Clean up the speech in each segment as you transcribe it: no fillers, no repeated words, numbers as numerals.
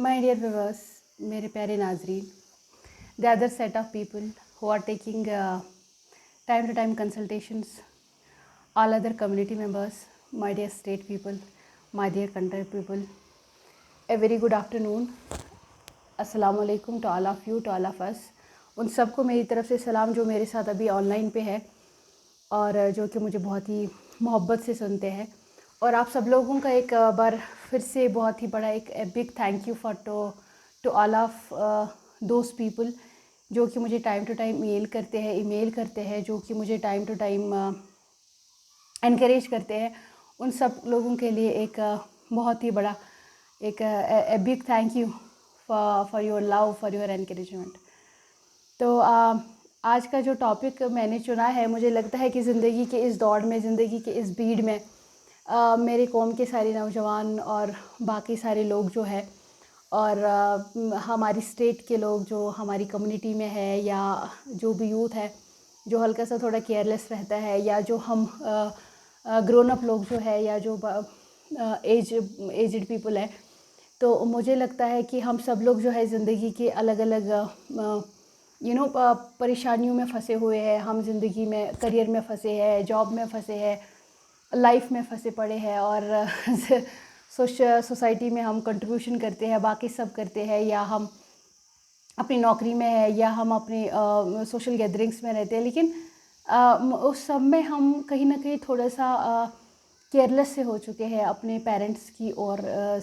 My dear viewers, मेरे प्यारे नाजरीन, the other set of people who are taking time to time consultations, all other community members, my dear state people, my dear country people, a very good afternoon. अस्सलाम वालेकुम to all of you, to all of us. उन सबको मेरी तरफ से सलाम जो मेरे साथ अभी ऑनलाइन पे है और जो कि मुझे बहुत ही मोहब्बत से सुनते हैं। और आप सब लोगों का एक बार फिर से बहुत ही बड़ा एक big thank you for to all of those people जो कि मुझे टाइम टू टाइम ईमेल करते हैं, जो कि मुझे टाइम टू टाइम एनकरेज करते हैं। उन सब लोगों के लिए एक बहुत ही बड़ा एक big thank you for your love, for your encouragement. तो आज का जो टॉपिक मैंने चुना है, मुझे लगता है कि ज़िंदगी के इस दौड़ में, ज़िंदगी के इस भीड़ में मेरे कौम के सारे नौजवान और बाकी सारे लोग जो है और हमारी स्टेट के लोग जो हमारी कम्युनिटी में है, या जो भी यूथ है जो हल्का सा थोड़ा केयरलेस रहता है, या जो हम ग्रोन अप लोग जो है, या जो एजड पीपल है, तो मुझे लगता है कि हम सब लोग जो है ज़िंदगी के अलग अलग परेशानियों में फंसे हुए हैं। हम ज़िंदगी में करियर में फंसे हैं, जॉब में फंसे हैं, लाइफ में फंसे पड़े हैं, और सोसाइटी में हम कंट्रीब्यूशन करते हैं, बाकी सब करते हैं, या हम अपनी नौकरी में है, या हम अपनी सोशल गैदरिंग्स में रहते हैं, लेकिन उस सब में हम कहीं ना कहीं थोड़ा सा केयरलेस से हो चुके हैं अपने पेरेंट्स की ओर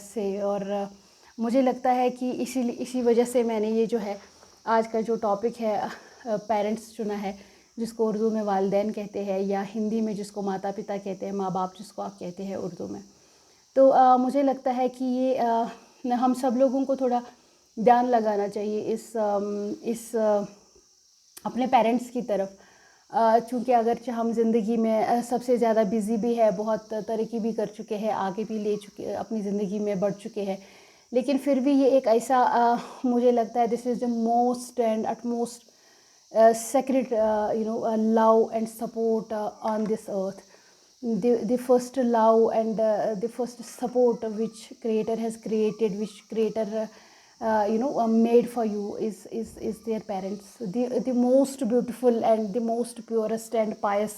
से। और मुझे लगता है कि इसी वजह से मैंने ये जो है आज का जो टॉपिक है पेरेंट्स चुना है, जिसको उर्दू में वालिदैन कहते हैं, या हिंदी में जिसको माता पिता कहते हैं, माँ बाप जिसको आप कहते हैं उर्दू में। तो मुझे लगता है कि ये हम सब लोगों को थोड़ा ध्यान लगाना चाहिए इस अपने पेरेंट्स की तरफ, चूँकि अगर हम ज़िंदगी में सबसे ज़्यादा बिज़ी भी है, बहुत तरक्की भी कर चुके हैं, आगे भी ले चुके, अपनी ज़िंदगी में बढ़ चुके हैं, लेकिन फिर भी ये एक ऐसा मुझे लगता है this is the most and utmost sacred love and support on this earth. The first love and the first support which creator has created, which creator made for you is their parents. The most beautiful and the most purest and pious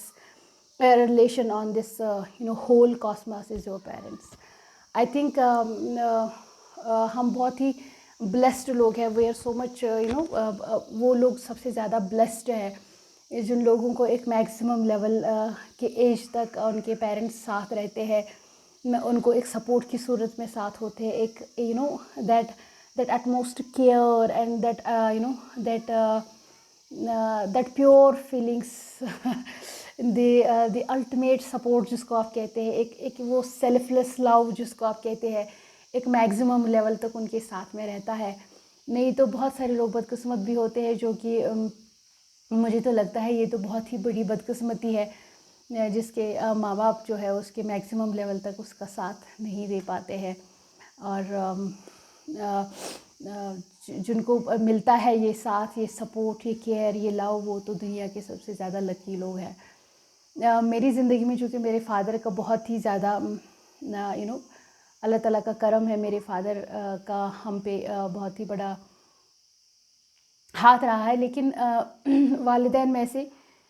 relation on this whole cosmos is your parents. I think हम बहुत ही blessed लोग हैं, we are so much वो लोग सबसे ज़्यादा blessed है जिन लोगों को एक मैक्सिमम लेवल के एज तक उनके पेरेंट्स साथ रहते हैं, उनको एक सपोर्ट की सूरत में साथ होते हैं, एक that utmost care and that pure feelings the ultimate support जिसको आप कहते हैं, एक वो सेल्फलेस लव जिसको आप कहते हैं, एक मैक्सिमम लेवल तक उनके साथ में रहता है। नहीं तो बहुत सारे लोग बदकिस्मत भी होते हैं, जो कि मुझे तो लगता है ये तो बहुत ही बड़ी बदकिस्मती है जिसके माँ बाप जो है उसके मैक्सिमम लेवल तक उसका साथ नहीं दे पाते हैं। और जिनको मिलता है ये साथ, ये सपोर्ट, ये केयर, ये लव, वो तो दुनिया के सबसे ज़्यादा लकी लोग हैं। मेरी ज़िंदगी में चूँकि मेरे फादर का बहुत ही ज़्यादा अल्लाह ताला का करम है, मेरे फादर का हम पे बहुत ही बड़ा हाथ रहा है, लेकिन वालिदैन में से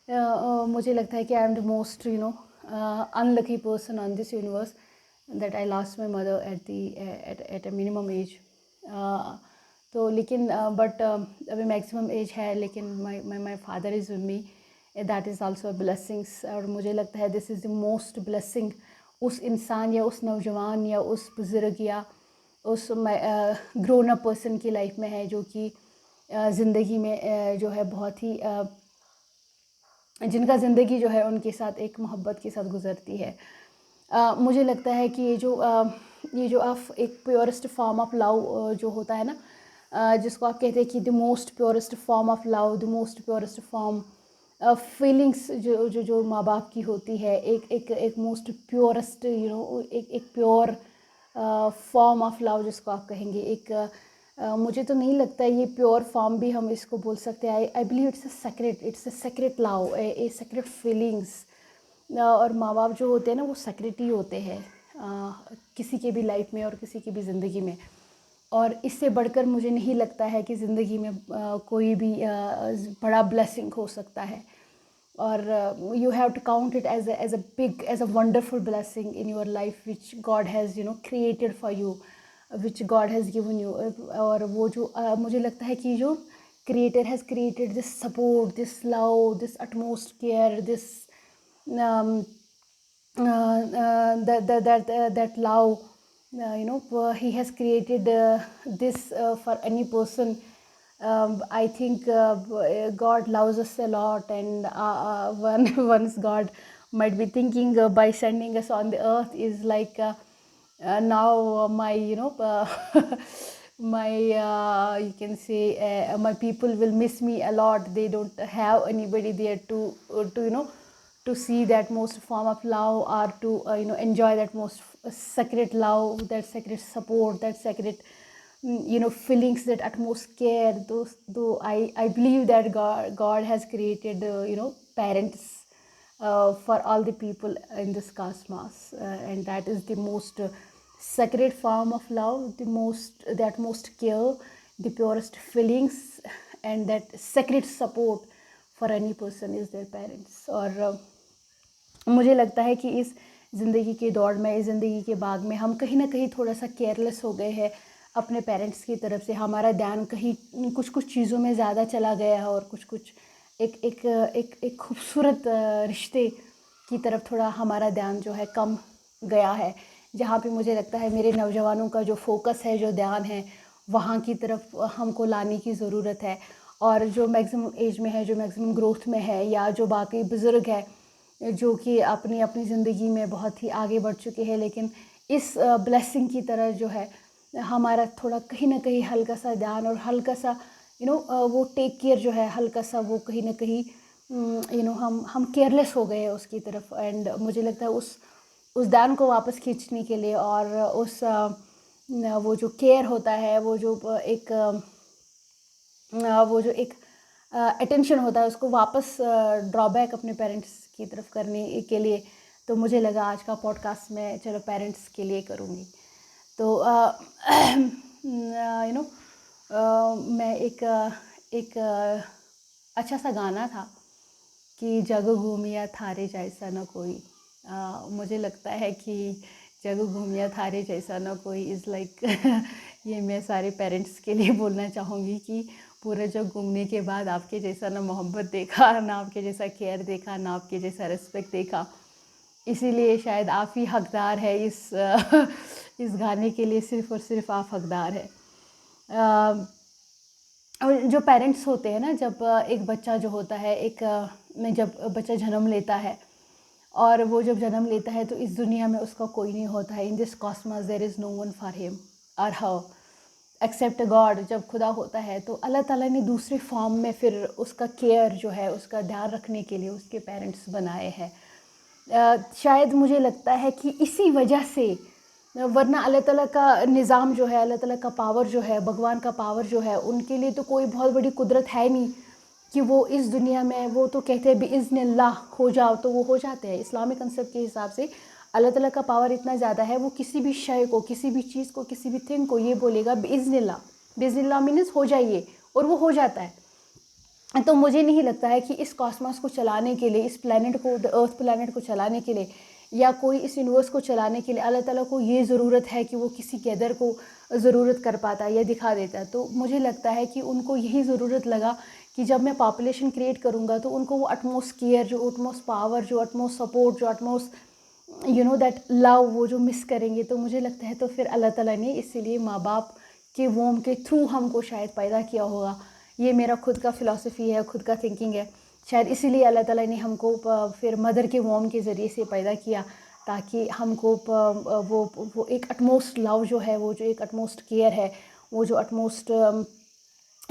मुझे लगता है कि I am the most unlucky person on this universe that I lost my mother at a minimum age. तो लेकिन बट अभी मैक्सिमम एज है, लेकिन my father is with me, that is also a blessings. और मुझे लगता है this is the most blessing उस इंसान या उस नौजवान या उस बुज़ुर्ग या उस ग्रोन अप पर्सन की लाइफ में है, जो कि ज़िंदगी में जो है बहुत ही जिनका ज़िंदगी जो है उनके साथ एक मोहब्बत के साथ गुज़रती है। मुझे लगता है कि ये जो आप एक प्योरेस्ट फॉर्म ऑफ लव जो होता है ना, जिसको आप कहते हैं कि the most purest form of love, the most purest form feelings जो माँ बाप की होती है, एक मोस्ट प्योरेस्ट एक प्योर फॉर्म ऑफ लव जिसको आप कहेंगे, मुझे तो नहीं लगता ये प्योर फॉर्म भी हम इसको बोल सकते हैं। I believe it's a secret love, a secret feelings. और माँ बाप जो होते हैं ना, वो सेक्रेट ही होते हैं किसी के भी लाइफ में और किसी की भी ज़िंदगी में। और इससे बढ़कर मुझे नहीं लगता है कि ज़िंदगी में कोई भी बड़ा ब्लेसिंग हो सकता है। और you have to count it as a big, as a wonderful blessing in your life which God has created for you, which God has given you. और वो जो मुझे लगता है कि जो creator has created this support, this love, this utmost care, this that love, he has created this for any person. I think God loves us a lot, and once God might be thinking by sending us on the earth is like now my my you can say my people will miss me a lot. They don't have anybody there to to see that most form of love, or to enjoy that most sacred love, that sacred support, that sacred feelings, that utmost care. Those, though I believe that God has created parents for all the people in this cosmos, and that is the most sacred form of love, the utmost care, the purest feelings, and that sacred support for any person is their parents. और मुझे लगता है कि इस ज़िंदगी की दौड़ में, इस ज़िंदगी के भाग में हम कहीं ना कहीं थोड़ा सा केयरलेस हो गए हैं अपने पेरेंट्स की तरफ से। हमारा ध्यान कहीं कुछ कुछ चीज़ों में ज़्यादा चला गया है, और कुछ कुछ एक एक एक एक खूबसूरत रिश्ते की तरफ थोड़ा हमारा ध्यान जो है कम गया है, जहाँ पे मुझे लगता है मेरे नौजवानों का जो फोकस है, जो ध्यान है, वहाँ की तरफ हमको लाने की ज़रूरत है। और जो मैक्सिमम एज में है, जो मैक्सिमम ग्रोथ में है, या जो बाकी बुज़ुर्ग है जो कि अपनी अपनी ज़िंदगी में बहुत ही आगे बढ़ चुके हैं, लेकिन इस ब्लेसिंग की तरह जो है हमारा थोड़ा कहीं ना कहीं हल्का सा ध्यान और हल्का सा वो टेक केयर जो है, हल्का सा वो कहीं ना कहीं हम केयरलेस हो गए हैं उसकी तरफ। एंड मुझे लगता है उस ध्यान को वापस खींचने के लिए, और उस वो जो केयर होता है, वो जो एक अटेंशन होता है, उसको वापस ड्रॉबैक अपने पेरेंट्स की तरफ करने के लिए, तो मुझे लगा आज का पॉडकास्ट मैं चलो पेरेंट्स के लिए करूँगी। तो मैं एक अच्छा सा गाना था कि जग घूमिया थारे जैसा न कोई। मुझे लगता है कि जग घूमिया थारे जैसा न कोई इज़ लाइक ये मैं सारे पेरेंट्स के लिए बोलना चाहूँगी कि पूरा जग घूमने के बाद आपके जैसा ना मोहब्बत देखा, ना आपके जैसा केयर देखा, ना आपके जैसा रिस्पेक्ट देखा। इसीलिए शायद आप ही हकदार है इस गाने के लिए, सिर्फ़ और सिर्फ आप हकदार है। और जो पेरेंट्स होते हैं ना, जब एक बच्चा जो होता है, जब बच्चा जन्म लेता है, और वो जब जन्म लेता है तो इस दुनिया में उसका कोई नहीं होता है। In this cosmos there is no one for him और हर एक्सेप्ट गॉड। जब खुदा होता है तो अल्लाह ताला ने दूसरे फॉर्म में फिर उसका केयर जो है, उसका ध्यान रखने के लिए उसके पेरेंट्स बनाए हैं। शायद मुझे लगता है कि इसी वजह से, वरना अल्लाह ताला का निज़ाम जो है, अल्लाह ताला का पावर जो है, भगवान का पावर जो है, उनके लिए तो कोई बहुत बड़ी कुदरत है नहीं कि वो इस दुनिया में, वो तो कहते हैं बिइज़्निल्लाह हो जाओ तो वो हो जाते हैं। इस्लामिक कंसेप्ट के हिसाब से अल्लाह ताला का पावर इतना ज़्यादा है, वो किसी भी शय को, किसी भी चीज़ को, किसी भी थिंग को ये बोलेगा बिइज़्निल्लाह। बिइज़्निल्लाह मीन्स हो जाइए, और वो हो जाता है। तो मुझे नहीं लगता है कि इस कॉस्मॉस को चलाने के लिए, इस प्लैनेट को, द अर्थ प्लैनेट को चलाने के लिए, या कोई इस यूनिवर्स को चलाने के लिए अल्लाह ताला को ये ज़रूरत है कि वो किसी गैदर को ज़रूरत कर पाता है या दिखा देता है। तो मुझे लगता है कि उनको यही ज़रूरत लगा कि जब मैं पॉपुलेशन क्रिएट करूँगा तो उनको वो अटमोस्ट केयर, जो अटमोस्ट पावर, जो अटमोस्ट सपोर्ट, जो अटमोस्ट दैट लव, वो जो मिस करेंगे। तो मुझे लगता है तो फिर अल्लाह ताला ने इसीलिए माँ बाप के वोम के थ्रू हमको शायद पैदा किया होगा। ये मेरा खुद का फ़िलॉसफ़ी है, खुद का थिंकिंग है। शायद इसीलिए अल्लाह ताला ने हमको फिर मदर के वोम के ज़रिए से पैदा किया, ताकि हमको वो एक अटमोस्ट लव जो है, वो जो एक अटमोस्ट केयर है, वो जो अटमोस्ट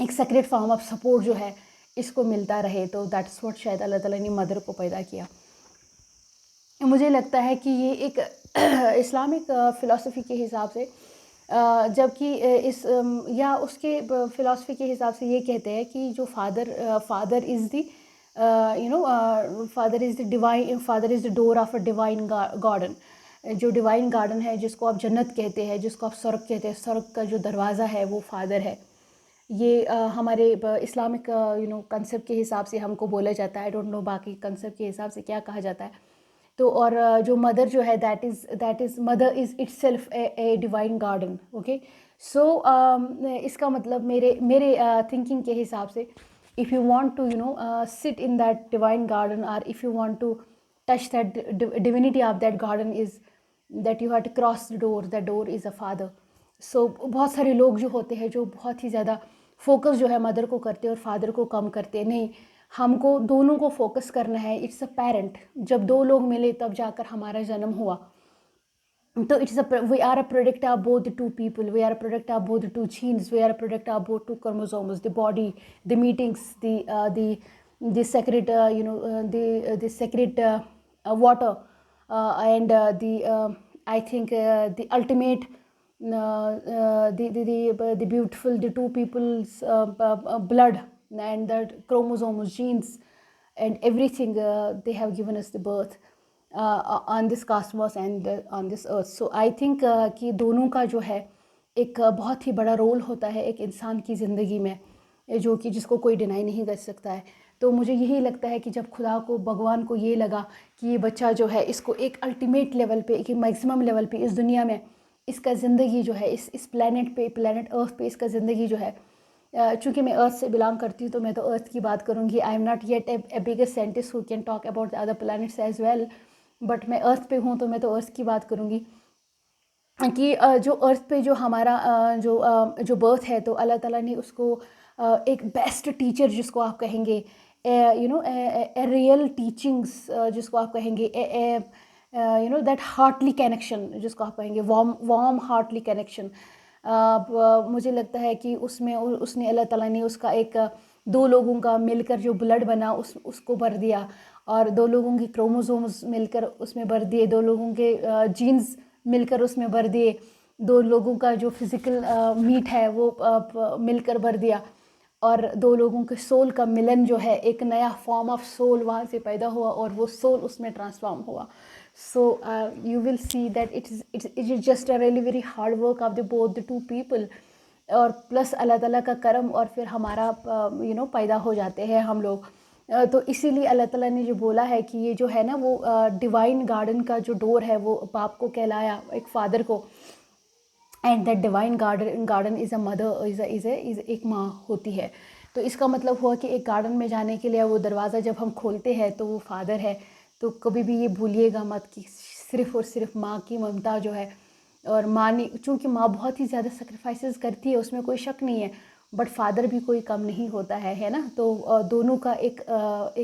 एक सेक्रेट फॉर्म ऑफ सपोर्ट जो है, इसको मिलता रहे। तो दैट्स व्हाट शायद अल्लाह ताला ने मदर को पैदा किया। मुझे लगता है कि ये एक इस्लामिक फ़िलॉसफ़ी के हिसाब से, जबकि या उसके फ़िलॉसफ़ी के हिसाब से ये कहते हैं कि जो father is the father is the divine, father is the door of a divine garden. जो डिवाइन गार्डन है, जिसको आप जन्नत कहते हैं, जिसको आप स्वर्ग कहते हैं, स्वर्ग का जो दरवाज़ा है वो फादर है। ये हमारे इस्लामिक कंसेप्ट के हिसाब से हमको बोला जाता है। आई डोंट नो बाकी कंसेप्ट के हिसाब से क्या कहा जाता है। तो और जो मदर जो है, that is mother is itself a divine garden. Okay, so इसका मतलब मेरे मेरे थिंकिंग के हिसाब से, if you want to sit in that divine garden, और if you want to touch that divinity of that garden, is that you have to cross the door is a father. So बहुत सारे लोग जो होते हैं जो बहुत ही ज़्यादा फोकस जो है मदर को करते हैं और फादर को कम करते हैं। नहीं, हमको दोनों को फोकस करना है। इट्स अ पेरेंट, जब दो लोग मिले तब जाकर हमारा जन्म हुआ। तो we are a product of both the two people, we are a product of both the two genes, we are a product of both two chromosomes, the body, the meetings, the sacred the sacred water, and the I think the ultimate the beautiful, the two people's blood and the chromosomes, genes, and everything, they have given us the birth on this cosmos and on this earth. So I think कि दोनों का जो है एक बहुत ही बड़ा role होता है एक इंसान की ज़िंदगी में, जो कि जिसको कोई डिनाई नहीं कर सकता है। तो मुझे यही लगता है कि जब खुदा को, भगवान को ये लगा कि ये बच्चा जो है इसको एक अल्टीमेट लेवल पे, एक मैक्सिमम लेवल पे इस दुनिया में इसका ज़िंदगी जो है, इस प्लेनेट पे, प्लेनेट अर्थ पे इसका ज़िंदगी जो है, चूँकि मैं अर्थ से बिलोंग करती हूँ तो मैं तो अर्थ की बात करूँगी। I am not yet a biggest scientist who can talk about the other planets as well, but मैं अर्थ पे हूँ तो मैं तो अर्थ की बात करूँगी कि जो अर्थ पे जो हमारा जो बर्थ है, तो अल्लाह ताला ने उसको एक बेस्ट टीचर जिसको आप कहेंगे, रियल टीचिंग्स जिसको आप कहेंगे, दैट हार्टली कनेक्शन जिसको आप कहेंगे, वार्म हार्टली कनेक्शन। मुझे लगता है कि उसमें उसने, अल्लाह ताला ने उसका एक दो लोगों का मिलकर जो ब्लड बना उसको भर दिया, और दो लोगों के क्रोमोसोम्स मिलकर उसमें भर दिए, दो लोगों के जीन्स मिलकर उसमें भर दिए, दो लोगों का जो फिज़िकल मीट है वो मिलकर भर दिया, और दो लोगों के सोल का मिलन जो है, एक नया फॉर्म ऑफ सोल वहाँ से पैदा हुआ और वो सोल उसमें ट्रांसफॉर्म हुआ। So you will see that it is just a really very hard work of the both the two people, और प्लस अल्लाह ताला का करम, और फिर हमारा पैदा हो जाते हैं हम लोग। तो इसीलिए अल्लाह ताला ने जो बोला है कि ये जो है ना वो डिवाइन गार्डन का जो डोर है वो बाप को कहलाया, एक फादर को, and that divine garden is a mother, is एक माँ होती है। तो इसका मतलब हुआ कि एक गार्डन में जाने के लिए वो दरवाज़ा जब हम खोलते हैं तो वो फादर है। तो कभी भी ये भूलिएगा मत कि सिर्फ़ और सिर्फ माँ की ममता जो है, और माँ ने, चूँकि माँ बहुत ही ज़्यादा सेक्रीफाइसेस करती है, उसमें कोई शक नहीं है, बट फादर भी कोई कम नहीं होता है ना। तो दोनों का एक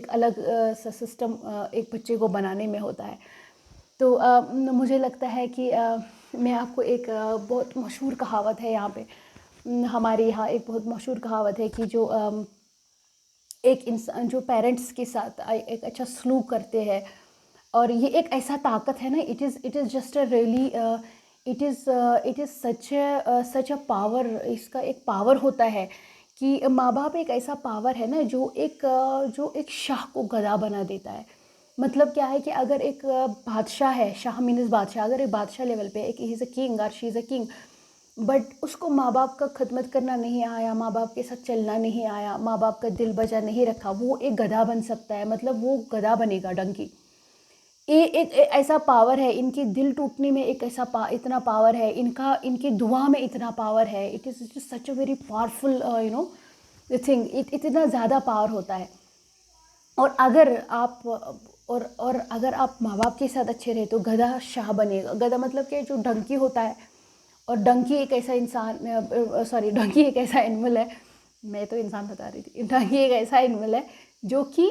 अलग सा सिस्टम एक बच्चे को बनाने में होता है। तो मुझे लगता है कि मैं आपको एक बहुत मशहूर कहावत है यहाँ पे, हमारे यहाँ एक बहुत मशहूर कहावत है कि जो एक इंसान जो पेरेंट्स के साथ एक अच्छा सलूक करते हैं, और ये एक ऐसा ताकत है ना, it is just a really it is such a power. इसका एक पावर होता है कि माँ बाप एक ऐसा पावर है ना जो एक शाह को गधा बना देता है। मतलब क्या है कि अगर एक बादशाह है, शाह मीन्स बादशाह, अगर एक बादशाह लेवल पे एक, ही इज़ अ किंग और she is a king, but उसको माँ बाप का खिदमत करना नहीं आया, माँ बाप के साथ चलना नहीं आया, माँ बाप का दिल बजा नहीं रखा, वो एक गधा बन सकता है। मतलब वो गधा बनेगा, डंकी। ये एक ऐसा पावर है, इनके दिल टूटने में एक ऐसा इतना पावर है, इनकी दुआ में इतना पावर है। It is such a very powerful thing. इतना ज़्यादा पावर होता है। और अगर आप माँ बाप के साथ अच्छे रहे तो गधा शाह बनेगा। गधा मतलब कि जो डंकी होता है, और डंकी एक ऐसा इंसान, सॉरी, डंकी एक ऐसा एनिमल है, मैं तो इंसान बता रही थी, डंकी एक ऐसा एनिमल है जो कि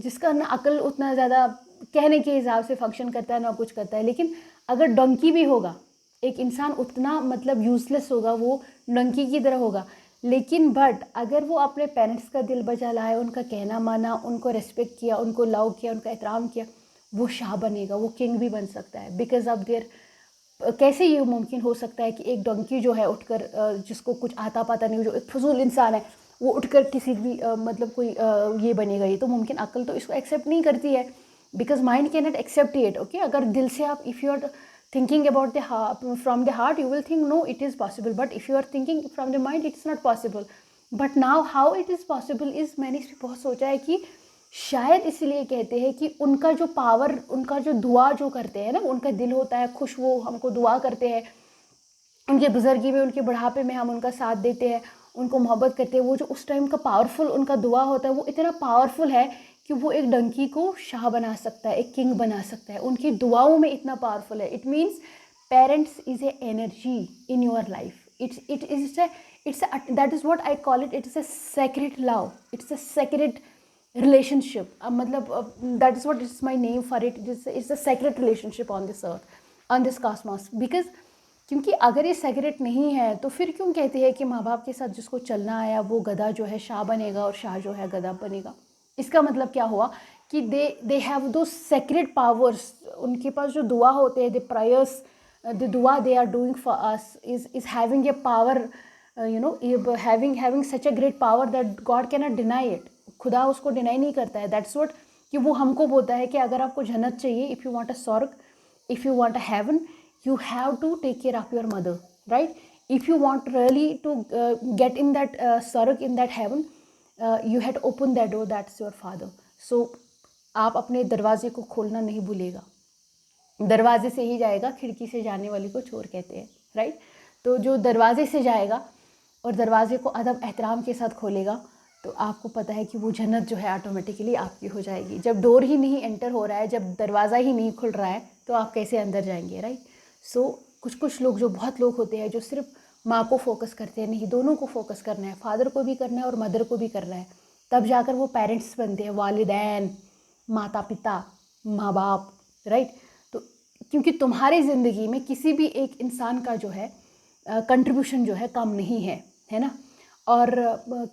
जिसका ना अकल उतना ज़्यादा कहने के हिसाब से फंक्शन करता है, ना कुछ करता है। लेकिन अगर डंकी भी होगा, एक इंसान उतना मतलब यूज़लेस होगा, वो डंकी की तरह होगा, लेकिन बट अगर वो अपने पेरेंट्स का दिल बजा लाए, उनका कहना माना, उनको रिस्पेक्ट किया, उनको लव किया, उनका एहतराम किया, वो शाह बनेगा, वो किंग भी बन सकता है। बिकॉज ऑफ देयर, कैसे ये मुमकिन हो सकता है कि एक डंकी जो है उठकर, जिसको कुछ आता पता नहीं, जो एक फजूल इंसान है, वो उठकर किसी भी मतलब कोई ये बनेगा? ये तो मुमकिन, अक्ल तो इसको एक्सेप्ट नहीं करती है। Because mind can not accept it. Okay, अगर दिल से आप if you are thinking about the from the heart you will think no it is possible, but if you are thinking from the mind it's not possible. But now how it is possible is, मैंने इस पर बहुत सोचा है कि शायद इसलिए कहते हैं कि उनका जो पावर, उनका जो दुआ जो करते हैं ना, उनका दिल होता है खुश, वो हमको दुआ करते हैं, उनके बुजुर्गी में, उनके बुढ़ापे में हम उनका साथ देते हैं, उनको मोहब्बत करते हैं. वो जो उस टाइम का पावरफुल उनका दुआ होता है वो इतना पावरफुल है कि वो एक डंकी को शाह बना सकता है, एक किंग बना सकता है. उनकी दुआओं में इतना पावरफुल है. It means parents is a energy in your life. It's that is what I call it. It's a secret love, it's a secret relationship. मतलब that is what it's my name for it. It's a secret relationship on this earth, on this cosmos. Because क्योंकि अगर ये secret नहीं है तो फिर क्यों कहते हैं कि माँ बाप के साथ जिसको चलना आया वो गधा जो है शाह बनेगा और शाह जो है गधा बनेगा. इसका मतलब क्या हुआ कि दे हैव दो सेक्रेट पावर्स. उनके पास जो दुआ होते हैं, द प्रायर्स, द दुआ they are doing for us is having a power, you know, having such a great power that God can not deny it. खुदा उसको डिनाई नहीं करता है. दैट्स व्हाट, कि वो हमको बोलता है कि अगर आपको जन्नत चाहिए, इफ़ यू वांट अ स्वर्ग, if you want a heaven, you have to take care of your mother, right? If you want really to get in that sarg, in that heaven, you had to open that door. That's your father. So आप अपने दरवाजे को खोलना नहीं भूलेगा. दरवाजे से ही जाएगा, खिड़की से जाने वाली को चोर कहते हैं, राइट? तो जो दरवाजे से जाएगा और दरवाजे को अदब एहतराम के साथ खोलेगा तो आपको पता है कि वो जन्नत जो है ऑटोमेटिकली आपकी हो जाएगी. जब डोर ही नहीं एंटर हो रहा है, जब दरवाज़ा ही नहीं खुल रहा है, तो आप कैसे अंदर जाएंगे, राइट? सो कुछ लोग, जो बहुत लोग होते हैं जो सिर्फ माँ को फोकस करते हैं. नहीं, दोनों को फोकस करना है, फादर को भी करना है और मदर को भी करना है. तब जाकर वो पेरेंट्स बनते हैं, वालिदैन, माता पिता, माँ बाप, राइट? तो क्योंकि तुम्हारी ज़िंदगी में किसी भी एक इंसान का जो है कंट्रीब्यूशन जो है कम नहीं है ना? और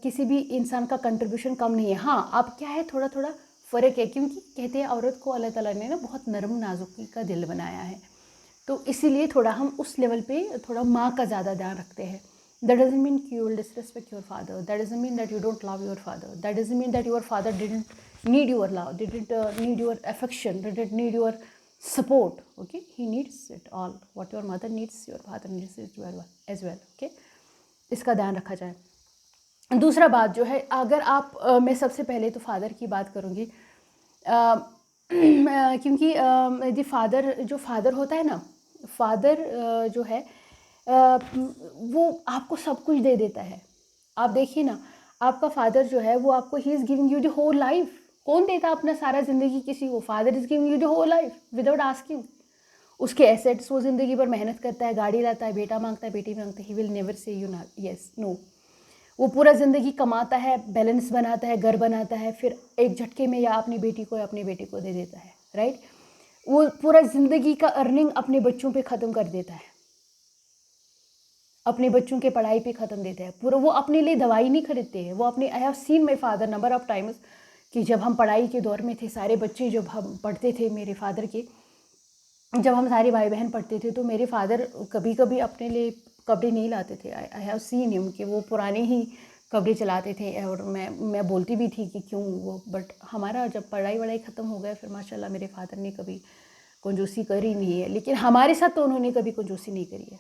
किसी भी इंसान का कंट्रीब्यूशन कम नहीं है. हाँ, अब क्या है, थोड़ा थोड़ा फ़र्क है, क्योंकि कहते हैं औरत को अल्लाह ताला ने ना बहुत नरम नाजुकी का दिल बनाया है. तो इसीलिए थोड़ा हम उस लेवल पे थोड़ा माँ का ज़्यादा ध्यान रखते हैं. दैट डजंट मीन कि you will disrespect your father. That doesn't mean that you don't love your father. That doesn't mean that your father didn't need your love, didn't need your affection, didn't need your support. Okay, he needs it all. What your mother needs, your father needs it as well. Okay, इसका ध्यान रखा जाए. दूसरा बात जो है, अगर आप मैं सबसे पहले तो फादर की बात करूँगी, क्योंकि द फादर, जो फादर होता है ना, फादर जो है वो आपको सब कुछ दे देता है. आप देखिए ना, आपका फादर जो है वो आपको, he is giving you the whole life. कौन देता अपना सारा ज़िंदगी किसी को? Father is giving you the whole life without asking. उसके एसेट्स, वो ज़िंदगी भर मेहनत करता है, गाड़ी लाता है, बेटा मांगता है, बेटी मांगता है, he will never say you ना येस नो. वो पूरा ज़िंदगी कमाता है, बैलेंस बनाता है, घर बनाता है, फिर एक झटके में या अपनी बेटी को या अपने बेटे को दे देता है, राइट? वो पूरा ज़िंदगी का अर्निंग अपने बच्चों पे ख़त्म कर देता है, अपने बच्चों के पढ़ाई पे ख़त्म देता है पूरा. वो अपने लिए दवाई नहीं खरीदते हैं, वो अपने, I have seen my father number of times कि जब हम पढ़ाई के दौर में थे, सारे बच्चे जब हम पढ़ते थे, मेरे फादर के, जब हम सारे भाई बहन पढ़ते थे, तो मेरे फादर कभी कभी अपने लिए कपड़े नहीं लाते थे. आई हैव सीन हिम कि वो पुराने ही कपड़े चलाते थे. और मैं बोलती भी थी कि क्यों वो, बट हमारा जब पढ़ाई वढ़ाई ख़त्म हो गया, फिर माशाल्लाह मेरे फादर ने कभी कंजूसी करी नहीं है. लेकिन हमारे साथ तो उन्होंने कभी कंजूसी नहीं करी है.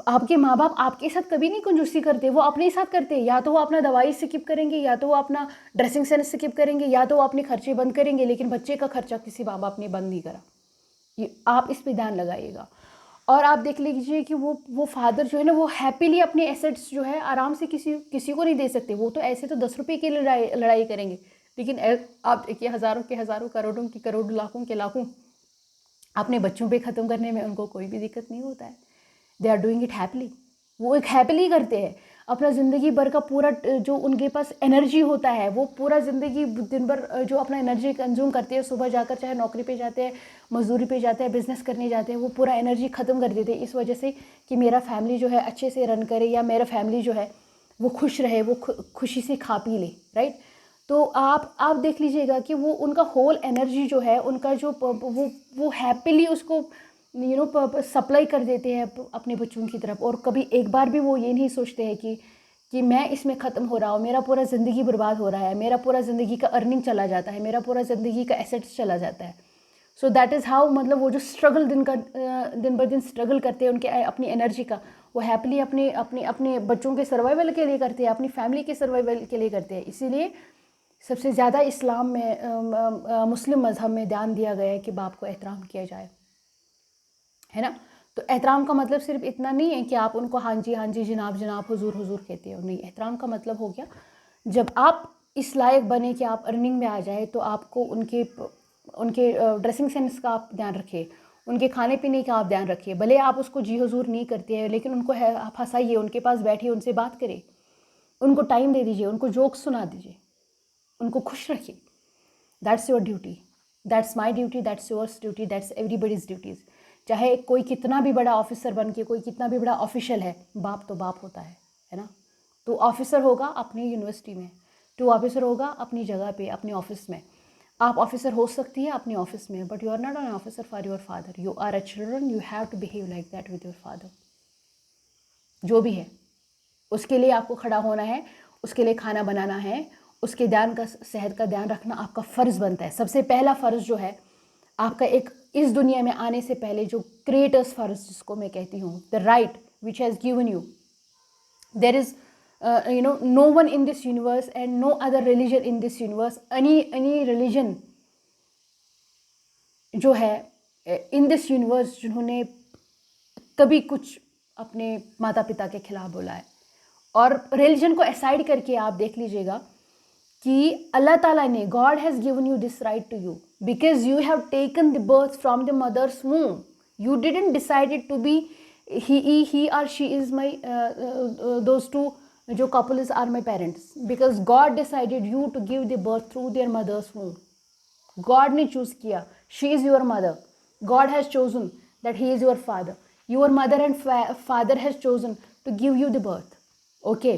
आपके माँ बाप आपके साथ कभी नहीं कंजूसी करते, वो अपने साथ करते हैं. या तो वो अपना दवाई स्किप करेंगे, या तो वो अपना ड्रेसिंग सेंस स्किप करेंगे, या तो वो अपने खर्चे बंद करेंगे, लेकिन बच्चे का खर्चा किसी माँ बाप ने बंद नहीं करा. ये आप इस पे ध्यान लगाइएगा. और आप देख लीजिए कि वो फादर जो है ना, वो हैप्पीली अपने एसेट्स जो है आराम से किसी को नहीं दे सकते. वो तो ऐसे तो 10 रुपये की लड़ाई करेंगे, लेकिन आप देखिए हज़ारों के हज़ारों, करोड़ों की करोड़, लाखों के लाखों अपने बच्चों पे ख़त्म करने में उनको कोई भी दिक्कत नहीं होता है. They are doing it happily. वो एक हैप्पीली करते हैं. अपना ज़िंदगी भर का पूरा जो उनके पास एनर्जी होता है, वो पूरा ज़िंदगी दिन भर जो अपना एनर्जी कंज्यूम करते हैं, सुबह जाकर चाहे नौकरी पे जाते हैं, मजदूरी पे जाते हैं, बिज़नेस करने जाते हैं, वो पूरा एनर्जी ख़त्म कर देते हैं इस वजह से कि मेरा फैमिली जो है अच्छे से रन करे, या मेरा फैमिली जो है वो खुश रहे, वो खुशी से खा पी ले, राइट? तो आप देख लीजिएगा कि वो उनका होल एनर्जी जो है, उनका जो वो हैप्पीली उसको यू नो सप्लाई कर देते हैं अपने बच्चों की तरफ. और कभी एक बार भी वो ये नहीं सोचते हैं कि कि मैं इसमें ख़त्म हो रहा हूँ, मेरा पूरा ज़िंदगी बर्बाद हो रहा है, मेरा पूरा ज़िंदगी का अर्निंग चला जाता है, मेरा पूरा ज़िंदगी का एसेट्स चला जाता है। सो दैट इज़ हाउ, मतलब वो जो स्ट्रगल दिन ब दिन स्ट्रगल करते हैं उनके अपनी एनर्जी का, वो हैप्पीली अपने अपने अपने बच्चों के सर्वाइवल के लिए करते हैं, अपनी फैमिली के सर्वाइवल के लिए करते हैं। इसीलिए सबसे ज़्यादा इस्लाम में मुस्लिम मज़हब में ध्यान दिया गया है कि बाप को एहतराम किया जाए, है ना। तो एहतराम का मतलब सिर्फ इतना नहीं है कि आप उनको हाँ जी जनाब जनाब हुजूर हुजूर कहते हो, नहीं। एहतराम का मतलब हो गया जब आप इस लायक बने कि आप अर्निंग में आ जाए तो आपको उनके उनके ड्रेसिंग सेंस का आप ध्यान रखिए, उनके खाने पीने का आप ध्यान रखिए। भले आप उसको जी हुजूर नहीं करते हैं, लेकिन उनको है आप हंसाइए, उनके पास बैठिए, उनसे बात करिए, उनको टाइम दे दीजिए, उनको जोक्स सुना दीजिए, उनको खुश रखिए। That's your duty, that's my duty, that's yours duty, that's everybody's duties. चाहे कोई कितना भी बड़ा ऑफिसर बन के, कोई कितना भी बड़ा ऑफिशियल है, बाप तो बाप होता है ना। तो ऑफिसर होगा अपनी यूनिवर्सिटी में, तो ऑफिसर होगा अपनी जगह पे, अपने ऑफिस में। आप ऑफिसर हो सकती है अपने ऑफिस में, but you are not an officer for your father. You are a children, you have to behave like that with your father. जो भी है उसके लिए आपको खड़ा होना है, उसके लिए खाना बनाना है, उसके ध्यान का, सेहत का ध्यान रखना आपका फ़र्ज़ बनता है। सबसे पहला फ़र्ज़ जो है आपका, एक इस दुनिया में आने से पहले जो क्रिएटर्स फ़र्ज़ जिसको मैं कहती हूँ, the right which has given you, there is no one in this universe and no other religion in this universe, any religion जो है इन दिस यूनिवर्स जिन्होंने कभी कुछ अपने माता पिता के खिलाफ बोला है। और रिलीजन को असाइड करके आप देख लीजिएगा कि अल्लाह ताला ने, God has given you this right to you because you have taken the birth from the mother's womb. You didn't decided to be he or she is my those two जो couples are my parents, because God decided you to give the birth through their mother's womb. God ने choose किया, she is your mother. God has chosen that he is your father. Your mother and father has chosen to give you the birth. Okay,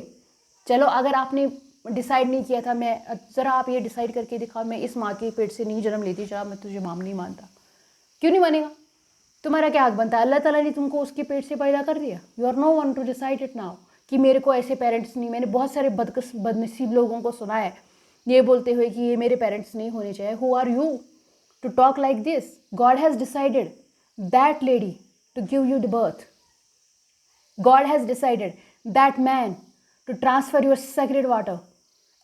चलो अगर आपने decide नहीं किया था, मैं ज़रा आप ये डिसाइड करके दिखाओ, मैं इस माँ के पेट से नहीं जन्म लेती, जरा मैं तुझे माम नहीं मानता। क्यों नहीं मानेगा? तुम्हारा क्या हक बनता है? अल्लाह ताला ने तुमको उसके पेट से पैदा कर दिया। You are no one to decide it now कि मेरे को ऐसे पेरेंट्स नहीं। मैंने बहुत सारे बदनसीब लोगों को सुना है ये बोलते हुए कि ये मेरे पेरेंट्स नहीं होने चाहिए। Who are you to talk like this? God has decided that lady to give you the birth. God has decided that man to transfer your sacred water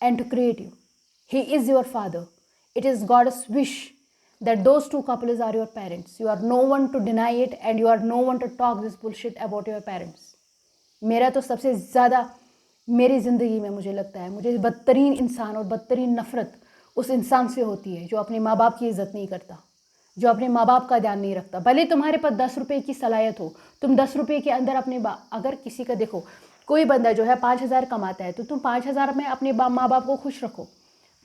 and to create you. He is your father. It is God's wish that those two couples are your parents. You are no one to deny it and you are no one to talk this bullshit about your parents. मेरा तो सबसे ज़्यादा मेरी ज़िंदगी में मुझे लगता है, मुझे बदतरीन इंसान और बदतरीन नफ़रत उस इंसान से होती है जो अपने माँ बाप की इज़्ज़त नहीं करता, जो अपने माँ बाप का ध्यान नहीं रखता। भले तुम्हारे पास 10 रुपये की सलाहियत हो, तुम 10 रुपये के अंदर अपने अगर किसी का, देखो कोई बंदा जो है 5,000 कमाता है तो तुम 5,000 में अपने माँ बाप को खुश रखो।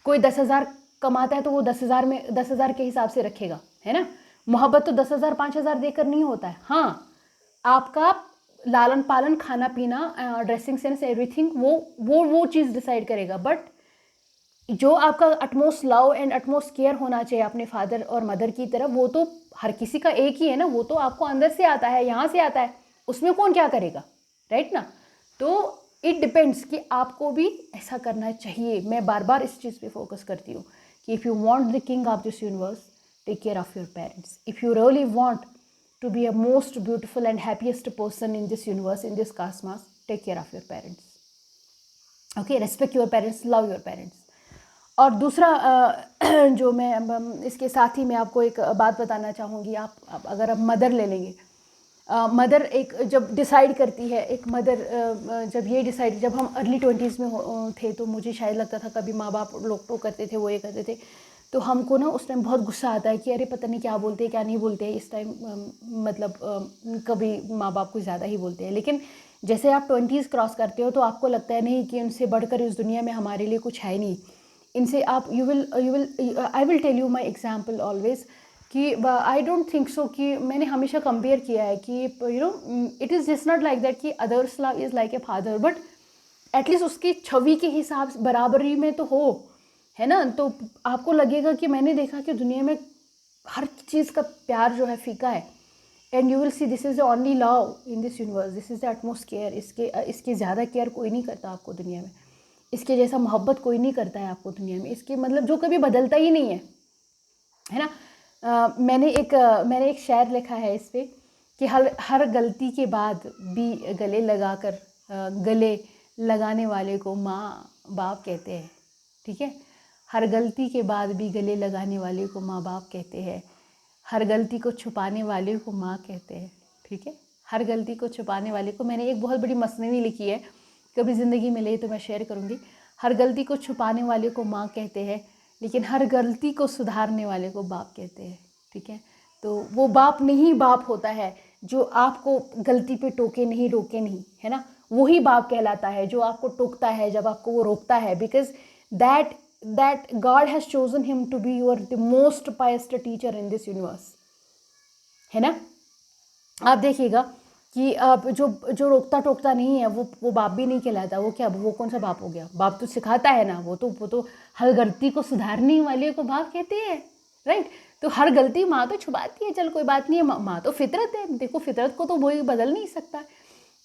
कोई 10,000 कमाता है तो वो 10,000 में 10,000 के हिसाब से रखेगा, है ना। मोहब्बत तो 10,000 5,000 देकर नहीं होता है। हाँ, आपका लालन पालन, खाना पीना, ड्रेसिंग सेंस, एवरीथिंग वो चीज़ डिसाइड करेगा। बट जो आपका utmost love and utmost care होना चाहिए अपने फादर और मदर की तरफ, वो तो हर किसी का एक ही है ना। वो तो आपको अंदर से आता है, यहाँ से आता है, उसमें कौन क्या करेगा, राइट ना। तो इट डिपेंड्स कि आपको भी ऐसा करना चाहिए। मैं बार बार इस चीज़ पे फोकस करती हूँ कि if you want the king of this universe, take care of your parents. If you really want to be a most beautiful and happiest person in this universe, in this cosmos, take care of your parents. Okay, respect your parents, love your parents. और दूसरा जो मैं इसके साथ ही मैं आपको एक बात बताना चाहूँगी। आप अगर आप मदर ले लेंगे, मदर एक जब डिसाइड करती है, एक मदर जब ये डिसाइड, जब हम अर्ली 20s में थे तो मुझे शायद लगता था कभी माँ बाप लोग तो करते थे, वो ये करते थे, तो हमको ना उस टाइम बहुत गुस्सा आता है कि अरे पता नहीं क्या बोलते हैं क्या नहीं बोलते हैं इस टाइम। मतलब कभी माँ बाप कुछ ज़्यादा ही बोलते हैं। लेकिन जैसे आप 20s क्रॉस करते हो तो आपको लगता है नहीं कि उनसे बढ़कर इस दुनिया में हमारे लिए कुछ है नहीं। इनसे आप I will tell you my example always कि आई डोंट थिंक सो कि मैंने हमेशा कंपेयर किया है कि it is just not like that कि others love is like a father, but at least उसकी छवि के हिसाब से बराबरी में तो हो, है ना। तो आपको लगेगा कि मैंने देखा कि दुनिया में हर चीज़ का प्यार जो है फीका है। And you will see this is the only love in this universe, this is the utmost care. इसके ज़्यादा केयर कोई नहीं करता आपको दुनिया में, इसके जैसा मोहब्बत कोई नहीं करता है आपको दुनिया में, इसके मतलब जो कभी बदलता ही नहीं है ना। मैंने एक शायर लिखा है इस पर कि हर गलती के बाद भी गले लगाकर गले लगाने वाले को माँ बाप कहते हैं, ठीक है। हर गलती के बाद भी गले लगाने वाले को माँ बाप कहते हैं, हर गलती को छुपाने वाले को माँ कहते हैं, ठीक है। हर गलती को छुपाने वाले को, मैंने एक बहुत बड़ी मसनवी लिखी है, कभी ज़िंदगी में ले तो मैं शेयर करूँगी। हर गलती को छुपाने वाले को माँ कहते हैं, लेकिन हर गलती को सुधारने वाले को बाप कहते हैं, ठीक है। तो वो बाप नहीं बाप होता है जो आपको गलती पे टोके नहीं, रोके नहीं, है ना, वही बाप कहलाता है जो आपको टोकता है जब आपको वो रोकता है, because that God has chosen him to be your the most pious teacher in this universe, है ना। आप देखिएगा कि आप जो रोकता टोकता नहीं है वो बाप भी नहीं कहलाता। वो क्या, वो कौन सा बाप हो गया? बाप तो सिखाता है ना, वो तो हर गलती को सुधारने वाले को बाप कहते हैं, राइट। तो हर गलती माँ तो छुपाती है, चल कोई बात नहीं है, माँ तो फितरत है, देखो फितरत को तो वही बदल नहीं सकता।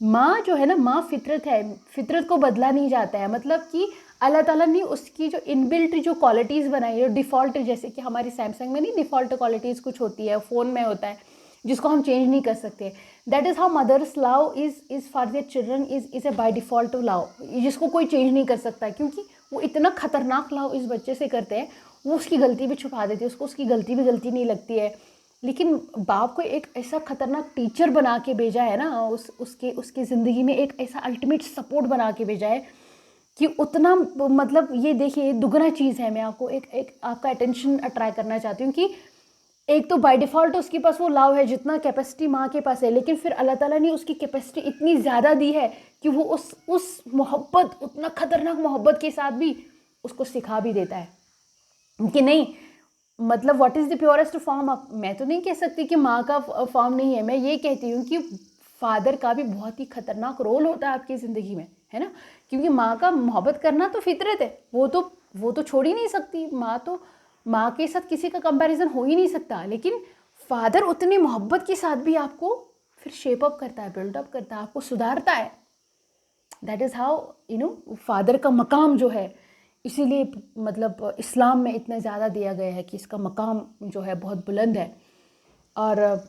माँ जो है ना, माँ फितरत है, फितरत को बदला नहीं जाता है। मतलब कि अल्लाह ताला ने उसकी जो इनबिल्ट जो क्वालिटीज़ बनाई है, डिफ़ॉल्ट, जैसे कि हमारी सैमसंग में नहीं डिफ़ॉल्ट क्वालिटीज़ कुछ होती है, फ़ोन में होता है, जिसको हम चेंज नहीं कर सकते। That is how mother's love is for their children is a by default love, जिसको कोई चेंज नहीं कर सकता, क्योंकि वो इतना ख़तरनाक लव इस बच्चे से करते हैं, वो उसकी गलती भी छुपा देते हैं, उसको उसकी गलती भी गलती नहीं लगती है। लेकिन बाप को एक ऐसा खतरनाक टीचर बना के भेजा है ना, उसकी ज़िंदगी में एक ऐसा अल्टीमेट सपोर्ट बना के भेजा है कि उतना, मतलब ये देखिए दुगना चीज़ है। मैं आपको एक आपका अटेंशन अट्रैक्ट करना चाहती हूँ कि एक तो बाय डिफ़ॉल्ट उसके पास वो लव है जितना कैपेसिटी माँ के पास है, लेकिन फिर अल्लाह ताला ने उसकी कैपेसिटी इतनी ज़्यादा दी है कि वो उस मोहब्बत, उतना ख़तरनाक मोहब्बत के साथ भी उसको सिखा भी देता है कि नहीं, मतलब what is the purest form. मैं तो नहीं कह सकती कि माँ का फॉर्म नहीं है, मैं ये कहती हूँ कि फादर का भी बहुत ही खतरनाक रोल होता है आपकी ज़िंदगी में, है ना। क्योंकि माँ का मोहब्बत करना तो फितरत है, वो तो छोड़ ही नहीं सकती। माँ के साथ किसी का कंपैरिजन हो ही नहीं सकता, लेकिन फादर उतनी मोहब्बत के साथ भी आपको फिर शेप अप करता है, बिल्डअप करता है, आपको सुधारता है। दैट इज़ हाउ फादर का मकाम जो है, इसीलिए मतलब इस्लाम में इतना ज़्यादा दिया गया है कि इसका मकाम जो है बहुत बुलंद है। और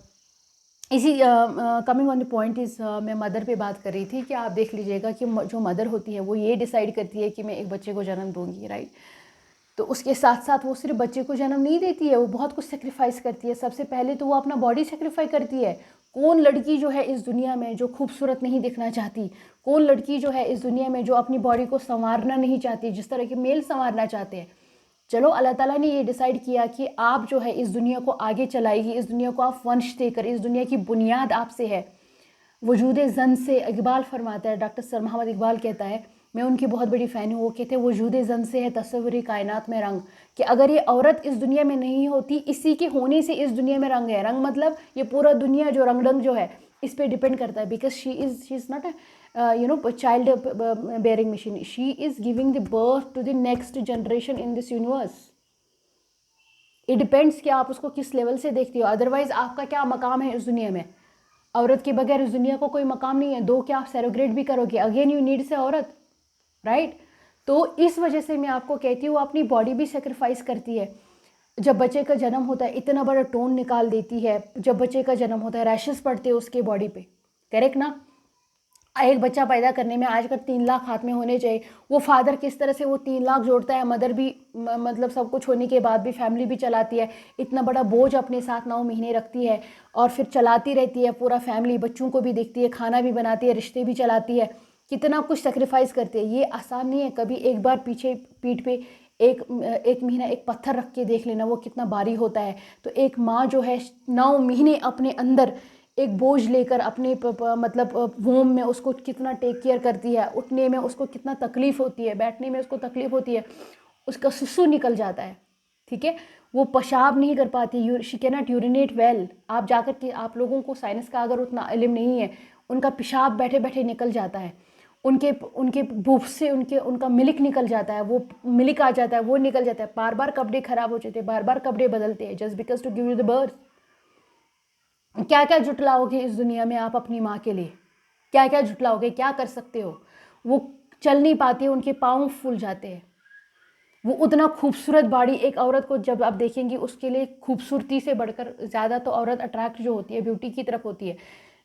इसी coming on the point is, मैं मदर पे बात कर रही थी कि आप देख लीजिएगा कि जो मदर होती है वो ये डिसाइड करती है कि मैं एक बच्चे को जन्म दूंगी, राइट। तो उसके साथ साथ वो सिर्फ बच्चे को जन्म नहीं देती है, वो बहुत कुछ सेक्रीफाइस करती है। सबसे पहले तो वो अपना बॉडी सेक्रीफाई करती है। कौन लड़की जो है इस दुनिया में जो खूबसूरत नहीं दिखना चाहती, कौन लड़की जो है इस दुनिया में जो अपनी बॉडी को संवारना नहीं चाहती जिस तरह के मेल संवारना चाहते हैं। चलो अल्लाह ताला ने ये डिसाइड किया कि आप जो है इस दुनिया को आगे चलाएगी, इस दुनिया को आप वंश देकर, इस दुनिया की बुनियाद आपसे है। वजूद ज़न से इकबाल फरमाता है, डॉक्टर सर मोहम्मद इकबाल कहता है, मैं उनकी बहुत बड़ी फ़ैन हूँ, वो कहते हैं वजूद ज़न से है तस्वुरी कायनात में रंग, कि अगर ये औरत इस दुनिया में नहीं होती, इसी के होने से इस दुनिया में रंग है। रंग मतलब ये पूरा दुनिया जो रंग जो है इस पर डिपेंड करता है, because she is not a child bearing machine, she is giving the birth to the next generation in this universe. It depends कि आप उसको किस लेवल से देखती हो, अदरवाइज़ आपका क्या मकाम है इस दुनिया में। औरत के बगैर इस दुनिया को कोई मकाम नहीं है। दो क्या आप सेरोग्रेट भी करोगे, अगेन यू नीड से औरत, राइट। तो इस वजह से मैं आपको कहती हूँ अपनी बॉडी भी सेक्रीफाइस करती है। जब बच्चे का जन्म होता है इतना बड़ा टोन निकाल देती है, जब बच्चे का जन्म होता है रैशेस पड़ते हैं उसके बॉडी पे, करेक्ट ना। एक बच्चा पैदा करने में आजकल 3 लाख हाथ में होने चाहिए। वो फादर किस तरह से वो 3 लाख जोड़ता है, मदर भी मतलब सब कुछ होने के बाद भी फैमिली भी चलाती है, इतना बड़ा बोझ अपने साथ 9 महीने रखती है और फिर चलाती रहती है पूरा फैमिली, बच्चों को भी देखती है, खाना भी बनाती है, रिश्ते भी चलाती है, कितना कुछ सेक्रीफाइस करती है। ये आसान नहीं है। कभी एक बार पीछे पीठ पे एक महीना एक पत्थर रख के देख लेना वो कितना भारी होता है। तो एक माँ जो है 9 महीने अपने अंदर एक बोझ लेकर अपने मतलब वोम में उसको कितना टेक केयर करती है, उठने में उसको कितना तकलीफ़ होती है, बैठने में उसको तकलीफ़ होती है, उसका सुसु निकल जाता है, ठीक है। वो पेशाब नहीं कर पाती, she can not urinate well. आप जाकर के, आप लोगों को साइंस का अगर उतना इल्म नहीं है, उनका पेशाब बैठे बैठे निकल जाता है, उनके उनके बूफ से उनका मिल्क निकल जाता है, वो मिल्क आ जाता है, वो निकल जाता है, बार बार कपड़े ख़राब हो जाते हैं, बार बार कपड़े बदलते हैं, just because to give you the birth. क्या क्या जुटलाओगे इस दुनिया में आप अपनी माँ के लिए, क्या क्या जुटलाओगे, क्या कर सकते हो। वो चल नहीं पाती है, उनके पाँव फूल जाते हैं। वो उतना खूबसूरत बॉडी, एक औरत को जब आप देखेंगी उसके लिए खूबसूरती से बढ़कर ज़्यादा तो औरत अट्रैक्ट जो होती है ब्यूटी की तरफ होती है,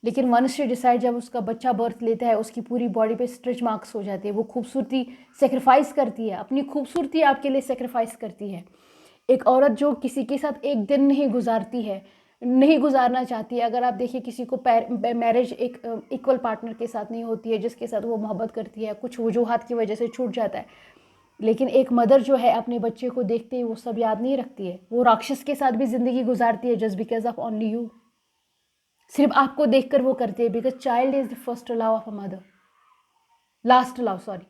लेकिन वंस शी डिसाइड, जब उसका बच्चा बर्थ लेता है उसकी पूरी बॉडी पे स्ट्रेच मार्क्स हो जाते हैं। वो खूबसूरती सेक्रीफाइस करती है, अपनी खूबसूरती आपके लिए सेक्रीफाइस करती है। एक औरत जो किसी के साथ एक दिन नहीं गुजारती है, नहीं गुजारना चाहती है, अगर आप देखिए किसी को मैरिज एक इक्वल पार्टनर के साथ नहीं होती है जिसके साथ वो मोहब्बत करती है, कुछ वजूहात की वजह से छूट जाता है, लेकिन एक मदर जो है अपने बच्चे को देखते ही वो सब याद नहीं रखती है। वो राक्षस के साथ भी ज़िंदगी गुजारती है just because of only you. सिर्फ आपको देखकर वो करती है, because child is the first love of a mother, last love, sorry,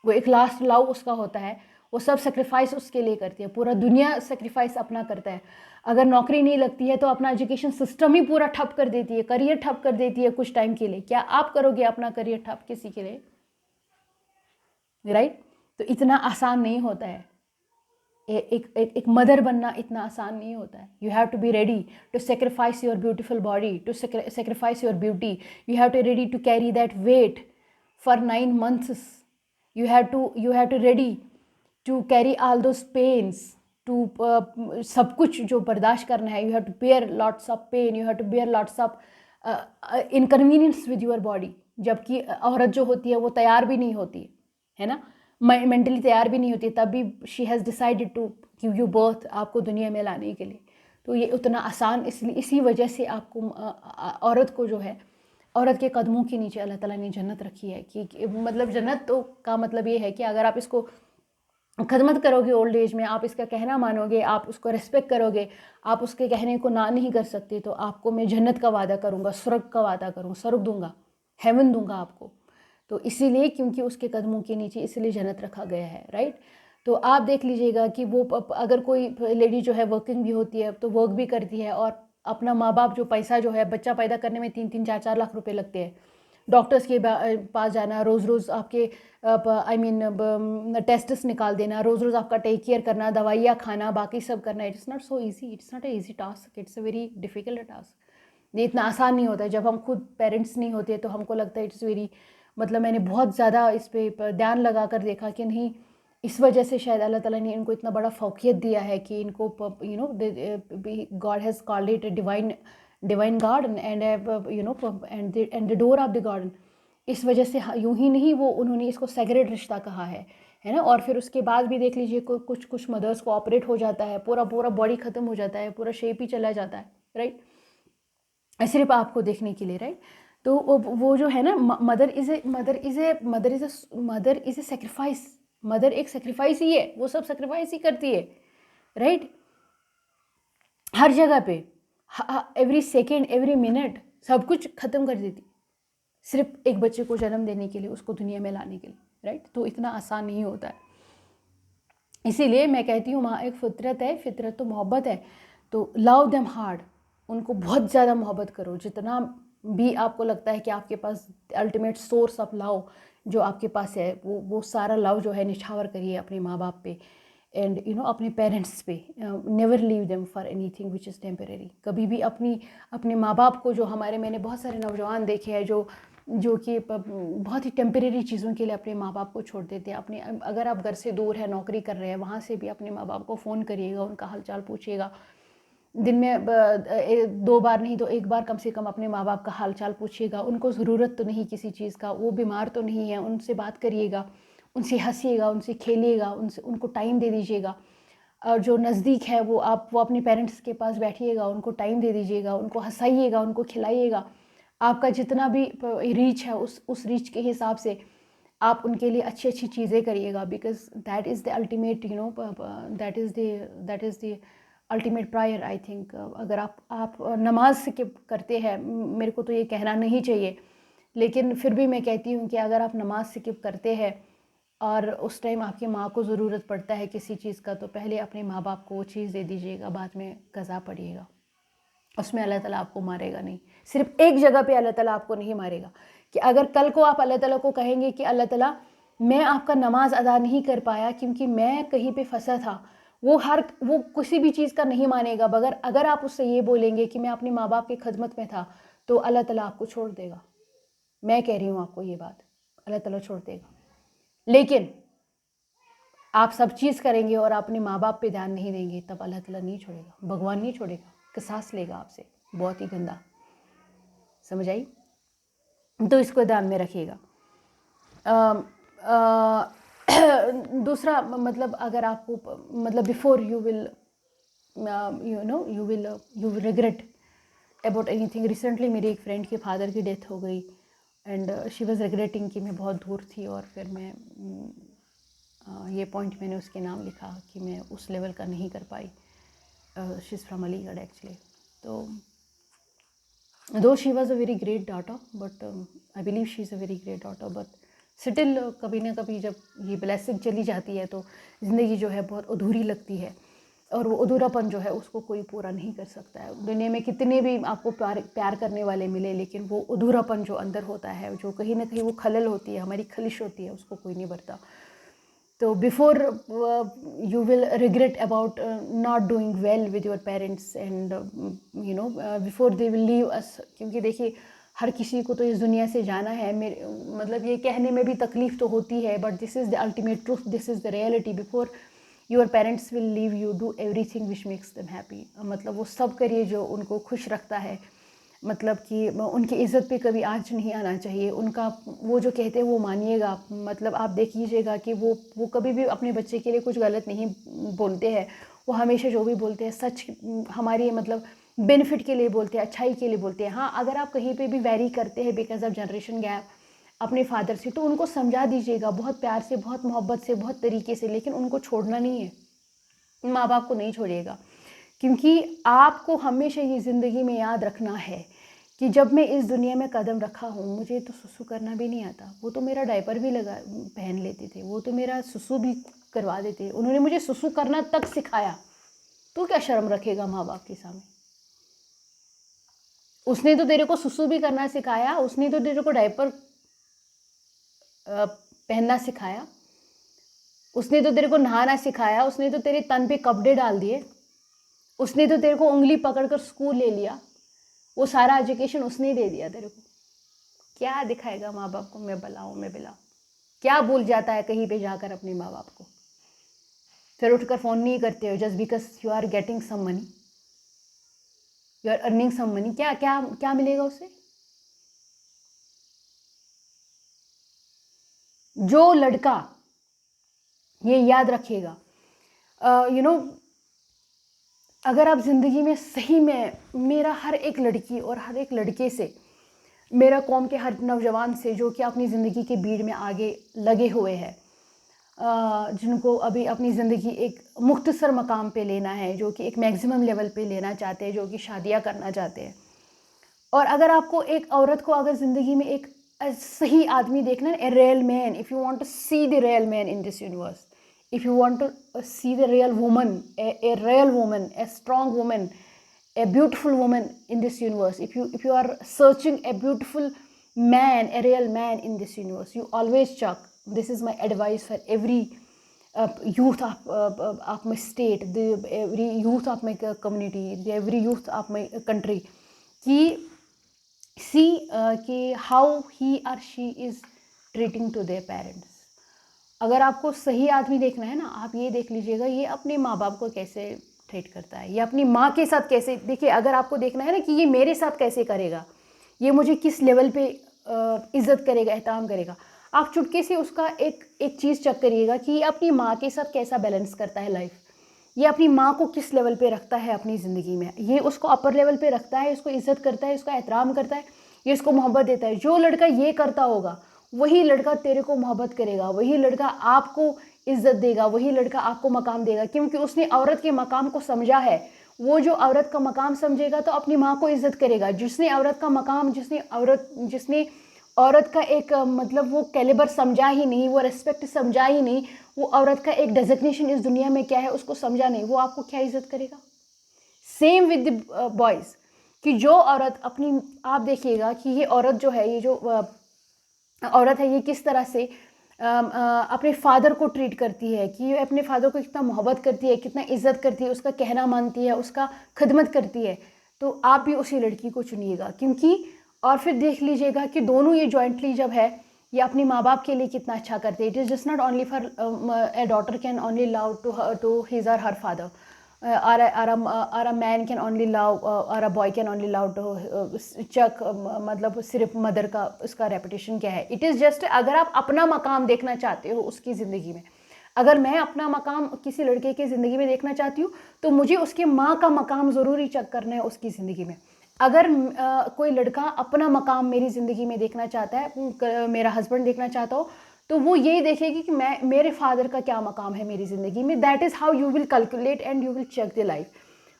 वो एक लास्ट लव उसका होता है। वो सब सेक्रीफाइस उसके लिए करती है, पूरा दुनिया सेक्रीफाइस अपना करता है। अगर नौकरी नहीं लगती है तो अपना एजुकेशन सिस्टम ही पूरा ठप कर देती है, करियर ठप कर देती है कुछ टाइम के लिए। क्या आप करोगे अपना करियर ठप किसी के लिए? राइट? तो इतना आसान नहीं होता है। एक मदर बनना इतना आसान नहीं होता है। You have to be ready to sacrifice your beautiful body, to sacrifice your beauty. You have to ready to carry that weight for 9 months. You have to ready to carry all those pains, to सब कुछ जो बर्दाश्त करना है। You have to bear lots of pain, you have to bear lots of inconvenience with your body। जबकि औरत जो होती है वो तैयार भी नहीं होती है ना, मेंटली तैयार भी नहीं होती, तब भी she has decided to give you birth, आपको दुनिया में लाने के लिए। तो ये उतना आसान, इसलिए इसी वजह से आपको औरत को जो है, औरत के कदमों के नीचे अल्लाह ताला ने जन्नत रखी है। कि मतलब जन्नत तो का मतलब ये है कि अगर आप इसको खदमत करोगे ओल्ड एज में, आप इसका कहना मानोगे, आप उसको रिस्पेक्ट करोगे, आप उसके कहने को ना नहीं कर सकते, तो आपको मैं जन्नत का वादा करूँगा, स्वर्ग का वादा करूँगा, स्वर्ग दूंगा, हेवन दूंगा आपको। तो इसीलिए, क्योंकि उसके कदमों के नीचे इसलिए जन्नत रखा गया है। राइट? तो आप देख लीजिएगा कि वो अगर कोई लेडी जो है वर्किंग भी होती है तो वर्क भी करती है, और अपना माँ बाप जो पैसा जो है, बच्चा पैदा करने में 3-4 लाख रुपए लगते हैं, डॉक्टर्स के पास जाना, रोज़ रोज़ आपके आई मीन टेस्ट्स निकाल देना, रोज़ रोज़ आपका टेक केयर करना, दवाइयाँ खाना, बाकी सब करना, it's not so easy, it's not a easy task, it's a very difficult task. ये इतना आसान नहीं होता है। जब हम खुद पेरेंट्स नहीं होते तो हमको लगता है इट्स वेरी, मतलब मैंने बहुत ज़्यादा इस पर ध्यान लगा कर देखा कि नहीं, इस वजह से शायद अल्लाह ताला ने इनको इतना बड़ा फ़ौक़ियत दिया है कि इनको God has called it divine garden and and the door of the garden. इस वजह से यूं ही नहीं, वो उन्होंने इसको सेक्रेड रिश्ता कहा है ना। और फिर उसके बाद भी देख लीजिए, कुछ कुछ मदर्स को ऑपरेट हो जाता है, पूरा पूरा बॉडी ख़त्म हो जाता है, पूरा शेप ही चला जाता है। राइट? सिर्फ आपको देखने के लिए। राइट? तो वो जो है ना, mother is a sacrifice. Mother एक सेक्रीफाइस ही है, वो सब सेक्रीफाइस ही करती है। राइट? हर जगह पे, एवरी सेकेंड, एवरी मिनट, सब कुछ ख़त्म कर देती, सिर्फ एक बच्चे को जन्म देने के लिए, उसको दुनिया में लाने के लिए। राइट? तो इतना आसान नहीं होता है। इसीलिए मैं कहती हूँ माँ एक फितरत है, फितरत तो मोहब्बत है। तो लव देम हार्ड, उनको बहुत ज़्यादा मोहब्बत करो। जितना भी आपको लगता है कि आपके पास अल्टीमेट सोर्स ऑफ लव जो आपके पास है, वो सारा लव जो है निछावर करिए अपने माँ बाप पे, एंड अपने पेरेंट्स पे। Never leave them for anything which is temporary. कभी भी अपने माँ बाप को, जो हमारे, मैंने बहुत सारे नौजवान देखे हैं जो कि बहुत ही टेम्परेरी चीज़ों के लिए अपने माँ बाप को छोड़ देते हैं। अगर आप घर से दूर है, नौकरी कर रहे हैं, वहाँ से भी अपने माँ बाप को फ़ोन करिएगा, उनका हालचाल पूछिएगा। दिन में 2 बार नहीं तो 1 बार कम से कम अपने माँ बाप का हालचाल पूछिएगा। उनको ज़रूरत तो नहीं किसी चीज़ का, वो बीमार तो नहीं है, उनसे बात करिएगा, उनसे हंसिएगा, उनसे खेलिएगा, उनको टाइम दे दीजिएगा। और जो नज़दीक है वो अपने पेरेंट्स के पास बैठिएगा, उनको टाइम दे दीजिएगा, उनको हंसाइएगा, उनको खिलाइएगा। आपका जितना भी रीच है, उस रीच के हिसाब से आप उनके लिए अच्छी अच्छी चीज़ें करिएगा, because that is the ultimate, that is the ultimate prior. I think अगर आप नमाज स्किप करते हैं, मेरे को तो ये कहना नहीं चाहिए, लेकिन फिर भी मैं कहती हूँ कि अगर आप नमाज स्किप करते हैं और उस टाइम आपकी माँ को ज़रूरत पड़ता है किसी चीज़ का, तो पहले अपने माँ बाप को वो चीज़ दे दीजिएगा, बाद में कज़ा पड़िएगा। उसमें अल्लाह ताला आपको मारेगा नहीं। सिर्फ एक जगह पे अल्लाह ताला आपको नहीं मारेगा, कि अगर कल को आप अल्लाह ताला को कहेंगे कि अल्लाह ताला मैं आपका नमाज अदा नहीं कर पाया क्योंकि मैं कहीं पे फंसा था, वो किसी भी चीज़ का नहीं मानेगा, मगर अगर आप उससे ये बोलेंगे कि मैं अपने माँ बाप की खिदमत में था, तो अल्लाह ताला आपको छोड़ देगा। मैं कह रही हूँ आपको ये बात, अल्लाह ताला छोड़ देगा। लेकिन आप सब चीज़ करेंगे और अपने माँ बाप पे ध्यान नहीं देंगे, तब अल्लाह ताला नहीं छोड़ेगा, भगवान नहीं छोड़ेगा, किसास लेगा आपसे, बहुत ही गंदा। समझ आई? तो इसको ध्यान में रखिएगा। दूसरा मतलब अगर आपको मतलब before you will you will regret about anything. Recently मेरी एक फ्रेंड के फादर की डेथ हो गई एंड शी वाज रिग्रेटिंग कि मैं बहुत दूर थी, और फिर मैं ये पॉइंट मैंने उसके नाम लिखा कि मैं उस लेवल का नहीं कर पाई। She is from Aligarh actually. तो though she was a very great daughter, but I believe she is a very great daughter, but still कभी ना कभी जब ये ब्लेसिंग चली जाती है तो ज़िंदगी जो है बहुत अधूरी लगती है, और वो अधूरापन जो है उसको कोई पूरा नहीं कर सकता है। दुनिया में कितने भी आपको प्यार करने वाले मिले, लेकिन वो अधूरापन जो अंदर होता है, जो कहीं ना कहीं वो खलल होती है, हमारी खलिश होती है, उसको कोई नहीं भरता। तो before you will regret about not doing well with your parents and before they will leave us, क्योंकि देखिए हर किसी को तो इस दुनिया से जाना है। मेरे मतलब ये कहने में भी तकलीफ़ तो होती है, but this is the ultimate truth, this is the reality. Before your parents will leave you, do everything which makes them happy. मतलब वो सब करिए जो उनको खुश रखता है, मतलब कि उनकी इज़्ज़त पे कभी आँच नहीं आना चाहिए। उनका वो जो कहते हैं वो मानिएगा। मतलब आप देख लीजिएगा कि वो कभी भी अपने बच्चे के लिए कुछ गलत नहीं बोलते हैं। वो हमेशा जो भी बोलते हैं सच हमारी मतलब बेनिफिट के लिए बोलते हैं, अच्छाई के लिए बोलते हैं। हाँ, अगर आप कहीं पे भी वैरी करते हैं बिकॉज ऑफ जनरेशन गैप अपने फादर से, तो उनको समझा दीजिएगा बहुत प्यार से, बहुत मोहब्बत से, बहुत तरीके से, लेकिन उनको छोड़ना नहीं है। माँ बाप को नहीं छोड़िएगा, क्योंकि आपको हमेशा ये ज़िंदगी में याद रखना है कि जब मैं इस दुनिया में कदम रखा हूँ, मुझे तो सुसु करना भी नहीं आता। वो तो मेरा डायपर भी लगा पहन लेते थे, वो तो मेरा सुसु भी करवा देते, उन्होंने मुझे सुसु करना तक सिखाया। तो क्या शर्म रखेगा माँ बाप के सामने? उसने तो तेरे को सुसु भी करना सिखाया, उसने तो तेरे को डायपर पहनना सिखाया, उसने तो तेरे को नहाना सिखाया, उसने तो तेरे तन पे कपड़े डाल दिए, उसने तो तेरे को उंगली पकड़कर स्कूल ले लिया, वो सारा एजुकेशन उसने दे दिया तेरे को। क्या दिखाएगा माँ बाप को? मैं बलाऊँ मैं बिलाऊँ? क्या भूल जाता है कहीं पे जाकर अपने माँ बाप को? फिर उठकर फ़ोन नहीं करते हो just because you are getting some money, you are earning some money. क्या क्या क्या मिलेगा उससे? जो लड़का, ये याद रखिएगा, यू नो अगर आप ज़िंदगी में सही में, मेरा हर एक लड़की और हर एक लड़के से, मेरा कौम के हर नौजवान से जो कि अपनी ज़िंदगी के भीड़ में आगे लगे हुए हैं, जिनको अभी अपनी ज़िंदगी एक मुख्तसर मकाम पे लेना है, जो कि एक मैक्सिमम लेवल पे लेना चाहते हैं, जो कि शादियां करना चाहते हैं। और अगर आपको एक औरत को अगर ज़िंदगी में एक सही आदमी देखना है, a real man, if you want to see the real man in this universe, if you want to see the real woman, a real woman, a strong woman, a beautiful woman in this universe, if you are searching a beautiful man, a real man in this universe, you always check. This is my advice for every youth of my state, every youth of my community, every youth of my country, कि see कि how he or she is treating to their parents. अगर आपको सही आदमी देखना है ना, आप ये देख लीजिएगा ये अपने माँ बाप को कैसे ट्रीट करता है, ये अपनी माँ के साथ कैसे, देखिए अगर आपको देखना है ना कि ये मेरे साथ कैसे करेगा, ये मुझे किस लेवल पे इज़्ज़त करेगा, एहतराम करेगा, आप चुटके से उसका एक एक चीज़ चेक करिएगा कि ये अपनी माँ के साथ कैसा बैलेंस करता है लाइफ, ये अपनी माँ को किस लेवल पे रखता है अपनी ज़िंदगी में, ये उसको अपर लेवल पे रखता है, इसको इज़्ज़त करता है, इसका एहतराम करता है, ये इसको मोहब्बत देता है। जो लड़का ये करता होगा वही लड़का तेरे को मोहब्बत करेगा, वही लड़का आपको इज्जत देगा, वही लड़का आपको मकाम देगा, क्योंकि उसने औरत के मकाम को समझा है। वो जो औरत का मकाम समझेगा तो अपनी माँ को इज्जत करेगा। जिसने औरत का मकाम, जिसने औरत का एक मतलब वो कैलिबर समझा ही नहीं, वो रेस्पेक्ट समझा ही नहीं, वो औरत का एक डेजिग्नेशन इस दुनिया में क्या है उसको समझा नहीं, वो आपको क्या इज्जत करेगा? सेम विद द बॉयज़, कि जो औरत अपनी, आप देखिएगा कि ये औरत जो है, ये जो औरत है, ये किस तरह से अपने फादर को ट्रीट करती है, कि ये अपने फादर को कितना मोहब्बत करती है, कितना इज्जत करती है, उसका कहना मानती है, उसका खिदमत करती है, तो आप भी उसी लड़की को चुनिएगा। क्योंकि और फिर देख लीजिएगा कि दोनों ये जॉइंटली जब है, ये अपने माँ बाप के लिए कितना अच्छा करते हैं। It is just not only for a daughter can only love to his or her father, or a man can only love, or a boy can only love to चक, मतलब सिर्फ मदर का उसका रेपुटेशन क्या है। It is just, अगर आप अपना मकाम देखना चाहते हो उसकी ज़िंदगी में, अगर मैं अपना मकाम किसी लड़के की ज़िंदगी में देखना चाहती हूँ, तो मुझे उसके माँ का मकाम ज़रूरी चेक करना है उसकी ज़िंदगी में। अगर कोई लड़का अपना मकाम मेरी ज़िंदगी में देखना चाहता है, मेरा हस्बैंड देखना चाहता हो, तो वो यही देखेगी कि मैं, मेरे फादर का क्या मकाम है मेरी ज़िंदगी में। That is how you will calculate and you will check the life.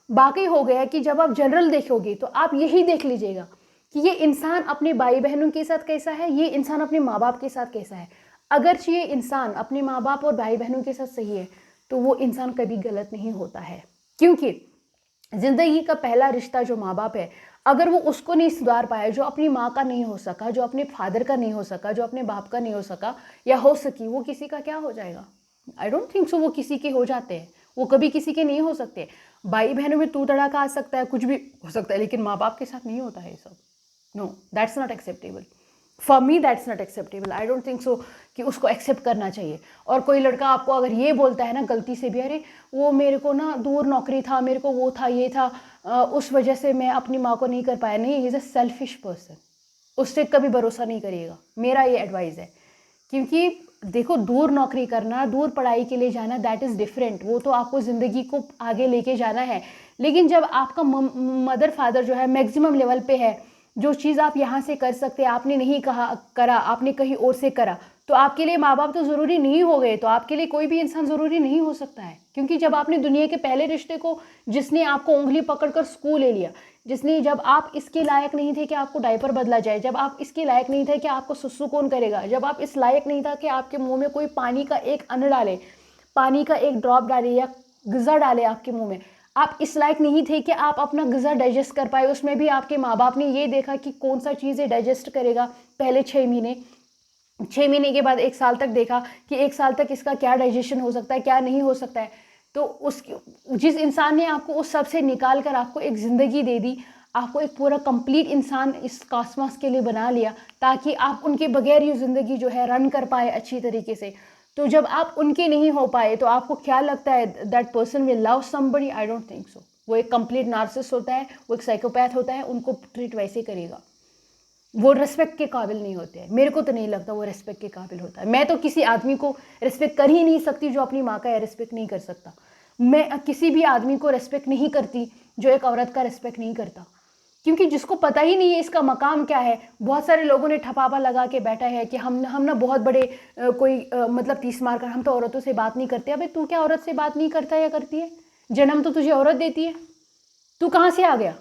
बाकी हो गया कि जब आप जनरल देखोगे तो आप यही देख लीजिएगा कि ये इंसान अपने भाई बहनों के साथ कैसा है, ये इंसान अपने माँ बाप के साथ कैसा है। अगर ये इंसान अपने माँ बाप और भाई बहनों के साथ सही है, तो वो इंसान कभी गलत नहीं होता है। क्योंकि ज़िंदगी का पहला रिश्ता जो माँ बाप है, अगर वो उसको नहीं सुधार पाया, जो अपनी माँ का नहीं हो सका, जो अपने फादर का नहीं हो सका, जो अपने बाप का नहीं हो सका या हो सकी, वो किसी का क्या हो जाएगा? आई डोंट थिंक सो वो किसी के हो जाते हैं, वो कभी किसी के नहीं हो सकते। भाई बहनों में तू तड़ाका आ सकता है, कुछ भी हो सकता है, लेकिन माँ बाप के साथ नहीं होता है ये सब। No, that's not acceptable for me, that's not acceptable. I don't think so कि उसको एक्सेप्ट करना चाहिए। और कोई लड़का आपको अगर ये बोलता है ना गलती से भी, अरे वो मेरे को ना दूर नौकरी था, मेरे को वो था, ये था, उस वजह से मैं अपनी माँ को नहीं कर पाया, नहीं, he is a selfish person. उससे कभी भरोसा नहीं करिएगा, मेरा ये एडवाइस है। क्योंकि देखो, दूर नौकरी करना, दूर पढ़ाई के लिए जाना, दैट इज़ डिफरेंट, वो तो आपको ज़िंदगी को आगे लेके जाना है। लेकिन जब आपका मदर फादर जो है मैक्सिमम लेवल पे है, जो चीज़ आप यहाँ से कर सकते हैं आपने नहीं करा, आपने कहीं और से करा, तो आपके लिए माँ बाप तो ज़रूरी नहीं हो गए, तो आपके लिए कोई भी इंसान ज़रूरी नहीं हो सकता है। क्योंकि जब आपने दुनिया के पहले रिश्ते को, जिसने आपको उंगली पकड़कर स्कूल ले लिया, जिसने, जब आप इसके लायक नहीं थे कि आपको डायपर बदला जाए, जब आप इसके लायक नहीं थे कि आपको सुसु कौन करेगा, जब आप इस लायक नहीं था कि आपके मुंह में कोई पानी का एक अन्न डाले, पानी का एक ड्रॉप डाले या ग़िज़ा डाले आपके मुंह में, आप इस लायक नहीं थे कि आप अपना ग़िज़ा डाइजेस्ट कर पाए। उसमें भी आपके माँ बाप ने ये देखा कि कौन सा चीज़ डाइजेस्ट करेगा, पहले 6 महीने, 6 महीने के बाद 1 साल तक देखा कि 1 साल तक इसका क्या डाइजेशन हो सकता है, क्या नहीं हो सकता है। तो उस, जिस इंसान ने आपको उस सब से निकाल कर आपको एक ज़िंदगी दे दी, आपको एक पूरा कंप्लीट इंसान इस कॉस्मॉस के लिए बना लिया, ताकि आप उनके बगैर ये ज़िंदगी जो है रन कर पाए अच्छी तरीके से। तो जब आप उनके नहीं हो पाए, तो आपको क्या लगता है that person will love somebody? I don't think सो। वो एक कंप्लीट नार्सिसिस्ट होता है, वो एक साइकोपैथ होता है, उनको ट्रीट वैसे करेगा। वो रिस्पेक्ट के काबिल नहीं होते हैं। मेरे को तो नहीं लगता वो रिस्पेक्ट के काबिल होता है। मैं तो किसी आदमी को रिस्पेक्ट कर ही नहीं सकती जो अपनी माँ का रिस्पेक्ट नहीं कर सकता। मैं किसी भी आदमी को रिस्पेक्ट नहीं करती जो एक औरत का रिस्पेक्ट नहीं करता। क्योंकि जिसको पता ही नहीं है इसका मकाम क्या है, बहुत सारे लोगों ने ठपापा लगा के बैठा है कि हम ना बहुत बड़े मतलब 30 मार कर हम तो औरतों से बात नहीं करते। अबे तू क्या औरत से बात नहीं करता या करती है? जन्म तो तुझे औरत देती है, तू कहाँ से आ गया?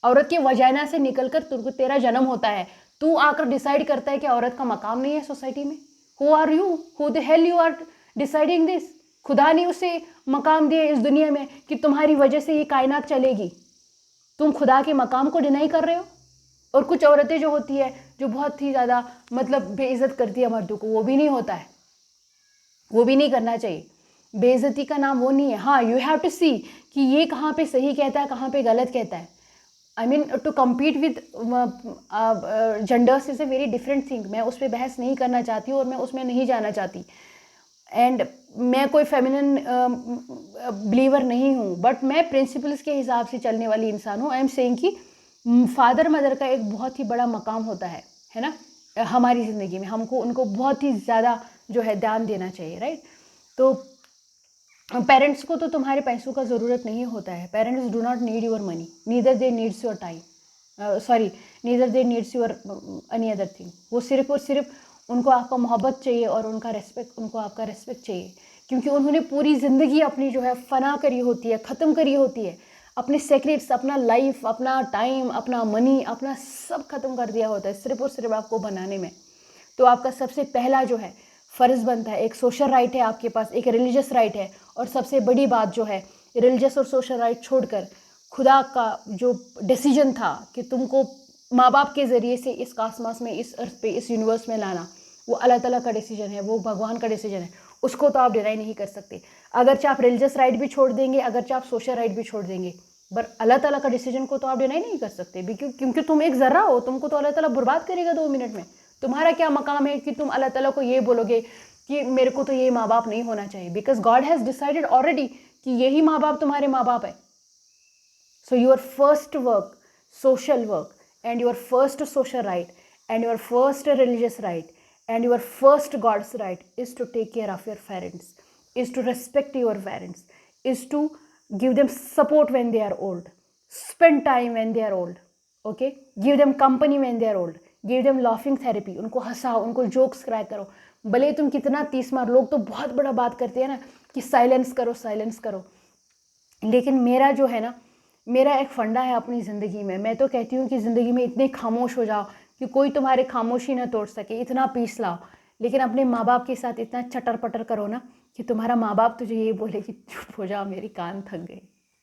औरत के वजाइना से निकलकर तेरा जन्म होता है, तू आकर डिसाइड करता है कि औरत का मकाम नहीं है सोसाइटी में। Who are you? Who the hell you are deciding this? खुदा ने उसे मकाम दिया इस दुनिया में कि तुम्हारी वजह से ये कायनात चलेगी। तुम खुदा के मकाम को डिनाई कर रहे हो। और कुछ औरतें जो होती है जो बहुत ही ज़्यादा मतलब बेइज्जत करती है मर्दों को, वो भी नहीं होता है, वो भी नहीं करना चाहिए। बेइज्जती का नाम वो नहीं है। हाँ, यू हैव टू सी कि ये कहाँ पे सही कहता है, कहाँ पे गलत कहता है। I mean to compete with genders is a very different thing. मैं उस पर बहस नहीं करना चाहती हूँ और मैं उसमें नहीं जाना चाहती। एंड मैं कोई फेमिनिन बिलीवर नहीं हूँ, बट मैं प्रिंसिपल्स के हिसाब से चलने वाली इंसान हूँ। आई एम सेइंग कि फादर मदर का एक बहुत ही बड़ा मकाम होता है ना, हमारी ज़िंदगी में। हमको उनको बहुत ही ज़्यादा जो है ध्यान देना चाहिए, राइट। तो पेरेंट्स को तो तुम्हारे पैसों का ज़रूरत नहीं होता है। Parents do not need your money, neither they needs your time, neither they needs your any other thing. वो सिर्फ और सिर्फ उनको आपका मोहब्बत चाहिए और उनका रेस्पेक्ट, उनको आपका रेस्पेक्ट चाहिए। क्योंकि उन्होंने पूरी ज़िंदगी अपनी जो है फना करी होती है, ख़त्म करी होती है, अपने सेक्रेट्स, अपना लाइफ, अपना टाइम, अपना मनी, अपना सब ख़त्म कर दिया होता है सिर्फ और सिर्फ आपको बनाने में। तो आपका सबसे पहला जो है फ़र्ज़ बनता है, एक सोशल राइट है आपके पास, एक रिलीजियस राइट है, और सबसे बड़ी बात जो है रिलीजियस और सोशल राइट छोड़कर खुदा का जो डिसीजन था कि तुमको माँ बाप के ज़रिए से इस कास्मास में, इस अर्थ पे, इस यूनिवर्स में लाना, वो अल्लाह ताला का डिसीजन है, वो भगवान का डिसीजन है, उसको तो आप डिनाई नहीं कर सकते। अगरचे आप रिलीजियस राइट भी छोड़ देंगे, अगरचे आप सोशल राइट भी छोड़ देंगे, पर अल्लाह ताला का डिसीजन को तो आप डिनाई नहीं कर सकते, क्योंकि तुम एक ज़र्रा हो, तुमको तो अल्लाह ताला बर्बाद करेगा 2 मिनट में। तुम्हारा क्या मकाम है कि तुम अल्लाह ताला को ये बोलोगे कि मेरे को तो ये माँ बाप नहीं होना चाहिए, because God has decided already कि यही माँ बाप तुम्हारे माँ बाप है। So your first work, social work, and your first social right, and your first religious right, and your first God's right is to take care of your parents, is to respect your parents, is to give them support when they are old, spend time when they are old, okay? Give them company when they are old, give them laughing therapy, उनको हंसाओ, उनको jokes crack करो, भले तुम कितना 30 मार। लोग तो बहुत बड़ा बात करते हैं ना कि साइलेंस करो, साइलेंस करो, लेकिन मेरा जो है ना, मेरा एक फंडा है अपनी ज़िंदगी में, मैं तो कहती हूँ कि ज़िंदगी में इतने खामोश हो जाओ कि कोई तुम्हारे खामोशी ना तोड़ सके, इतना पीस लाओ, लेकिन अपने माँ बाप के साथ इतना चटर पटर करो ना कि तुम्हारा माँ बाप तुझे ये बोले कि चुप हो जाओ, मेरी कान थक गई,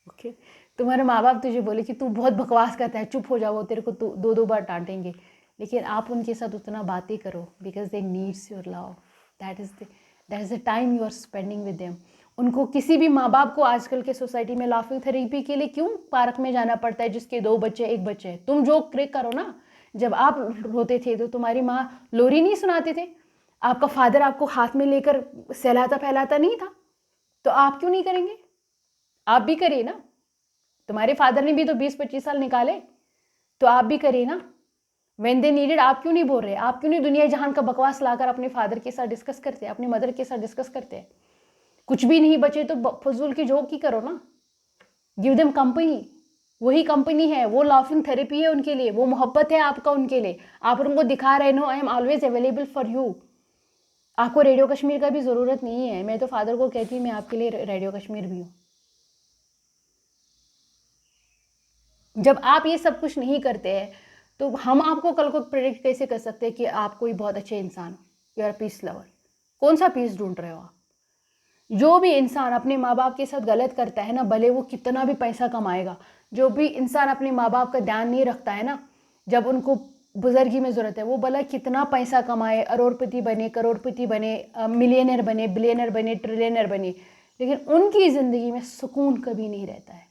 ओके? तुम्हारे माँ बाप तुझे बोले कि तू बहुत बकवास करता है, चुप हो जाओ, वो तेरे को 2-2 बार डांटेंगे, लेकिन आप उनके साथ उतना बातें करो, because they needs your love, that is the time you are spending with them. उनको, किसी भी माँ बाप को आजकल के सोसाइटी में लाफिंग थेरेपी के लिए क्यों पार्क में जाना पड़ता है जिसके 2 बच्चे 1 बच्चे है? तुम जो क्रिक करो ना, जब आप रोते थे तो तुम्हारी माँ लोरी नहीं सुनाते थे, आपका फादर आपको हाथ में लेकर सहलाता फैलाता नहीं था, तो आप क्यों नहीं करेंगे? आप भी करिए ना, तुम्हारे फादर ने भी तो 20-25 साल निकाले, तो आप भी करिए ना। व्हेन दे नीडेड, आप क्यों नहीं बोल रहे? आप क्यों नहीं दुनिया जहान का बकवास लाकर अपने फादर के साथ डिस्कस करते हैं, अपनी मदर के साथ डिस्कस करते हैं? कुछ भी नहीं बचे तो फजूल की जोक ही करो ना, गिव देम कंपनी, वही कंपनी है, वो लाफिंग थेरेपी है उनके लिए, वो मोहब्बत है आपका उनके लिए। आप उनको दिखा रहे no I am always available for you. आपको रेडियो कश्मीर का भी ज़रूरत नहीं है, मैं तो फादर को कहती हूँ मैं आपके लिए रेडियो कश्मीर भी हूँ। जब आप ये सब कुछ नहीं करते हैं तो हम आपको कल को प्रेडिक्ट कैसे कर सकते हैं कि आप कोई बहुत अच्छे इंसान हो, यू आर पीस लवर? कौन सा पीस ढूंढ रहे हो आप? जो भी इंसान अपने माँ बाप के साथ गलत करता है ना, भले वो कितना भी पैसा कमाएगा, जो भी इंसान अपने माँ बाप का ध्यान नहीं रखता है ना, जब उनको बुजुर्गी में ज़रूरत है, वो भला कितना पैसा कमाए, अरबपति बने, करोड़पति बने, मिलियनर बने, बिलियनर बने, ट्रिलियनर बने, लेकिन उनकी ज़िंदगी में सुकून कभी नहीं रहता है।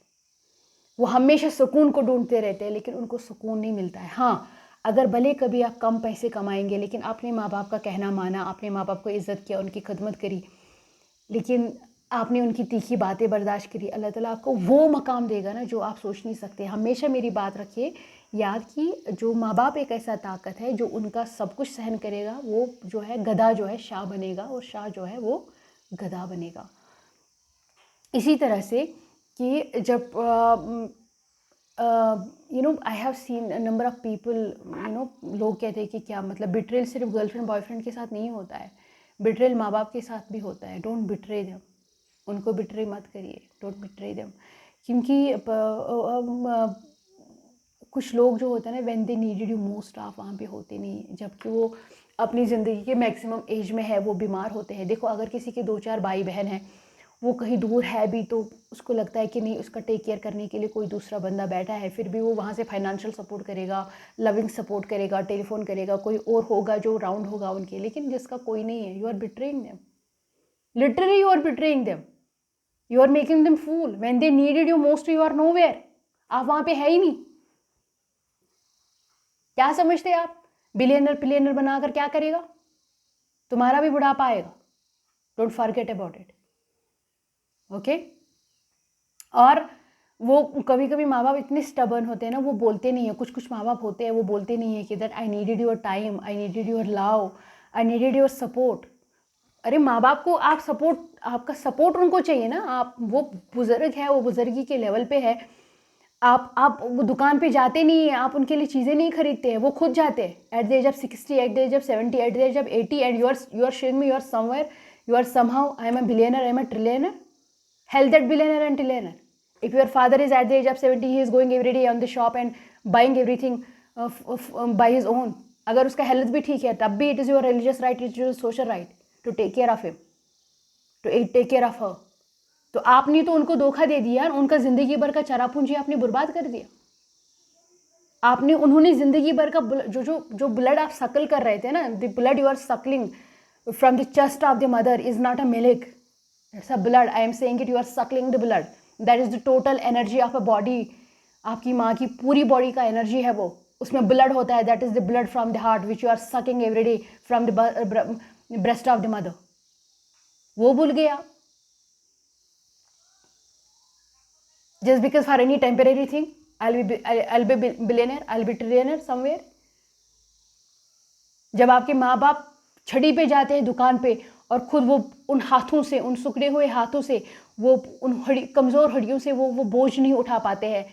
वो हमेशा सुकून को ढूंढते रहते हैं, लेकिन उनको सुकून नहीं मिलता है। हाँ, अगर भले कभी आप कम पैसे कमाएंगे, लेकिन आपने माँ बाप का कहना माना, आपने माँ बाप को इज़्ज़त किया, उनकी खिदमत करी, लेकिन आपने उनकी तीखी बातें बर्दाश्त करी, अल्लाह ताला आपको वो मकाम देगा ना जो आप सोच नहीं सकते। हमेशा मेरी बात रखिए याद कि जो माँ बाप एक ऐसा ताकत है जो उनका सब कुछ सहन करेगा, वो जो है गधा जो है शाह बनेगा, और शाह जो है वो गधा बनेगा। इसी तरह से कि जब I have seen number of people, लोग कहते हैं कि क्या मतलब बिट्रेल सिर्फ गर्लफ्रेंड बॉयफ्रेंड के साथ नहीं होता है, बिट्रेल माँ बाप के साथ भी होता है। डोंट बिट्रे देम, उनको बिट्रे मत करिए, डोंट बिट्रे देम। क्योंकि कुछ लोग जो होते हैं ना, when they needed you most, आप वहाँ पे होते नहीं, जबकि वो अपनी ज़िंदगी के मैक्सिमम एज में है, वो बीमार होते हैं। देखो, अगर किसी के 2-4 भाई बहन हैं, वो कहीं दूर है भी, तो उसको लगता है कि नहीं, उसका टेक केयर करने के लिए कोई दूसरा बंदा बैठा है, फिर भी वो वहाँ से फाइनेंशियल सपोर्ट करेगा, लविंग सपोर्ट करेगा, टेलीफोन करेगा, कोई और होगा जो राउंड होगा उनके, लेकिन जिसका कोई नहीं है, you are betraying them, literally you are betraying them, you are making them fool. When they needed you most, you are nowhere, आप वहाँ पे है ही नहीं। क्या समझते हैं आप? बिलियनर पिलियनर बनाकर क्या करेगा? तुम्हारा भी बुढ़ापा आएगा, don't forget about it, okay? और वो कभी कभी माँ बाप इतने स्टबर्न होते हैं ना, वो बोलते नहीं है। कुछ कुछ माँ बाप होते हैं, वो बोलते नहीं है कि that I needed your time, I needed your love, I needed your support. अरे माँ बाप को आप सपोर्ट, आपका सपोर्ट उनको चाहिए ना। आप, वो बुज़ुर्ग है, वो बुज़ुर्गी के लेवल पे है, आप वो दुकान पे जाते नहीं हैं, आप उनके लिए चीज़ें नहीं खरीदते हैं, वो खुद जाते हैं at the age of 60, at the age of 70, at the age of 80, and you are sharing me, you are somewhere, you are somehow, I am a billionaire, I am a trillionaire, health that billionaire and trillionaire. If your father is at the age of 70, he is going every day on the shop and buying everything by his own. अगर उसका health भी ठीक है, तब भी it is your religious right, it is your social right to take care of him, to take care of her. तो आपने तो उनको धोखा दे दिया, उनका जिंदगी भर का चरा पूंजी आपने बर्बाद कर दिया। उन्होंने ज़िंदगी भर का जो ब्लड आप सकल कर रहे थे ना, the blood you are suckling from the chest of the mother is not a milk, it's a blood. I am saying it, you are suckling the blood. That is the total energy of a body. आपकी माँ की पूरी body का energy है वो, उसमें blood होता है. That is the blood from the heart which you are sucking every day from the breast of the mother. वो भूल गए आप. Just because for any temporary thing, I'll be billionaire, I'll be trillionaire somewhere. जब आपके माँ बाप छड़ी पे जाते हैं दुकान पे और खुद वो उन हाथों से, उन सुकड़े हुए हाथों से, वो उन कमज़ोर हड्डियों से वो बोझ नहीं उठा पाते हैं,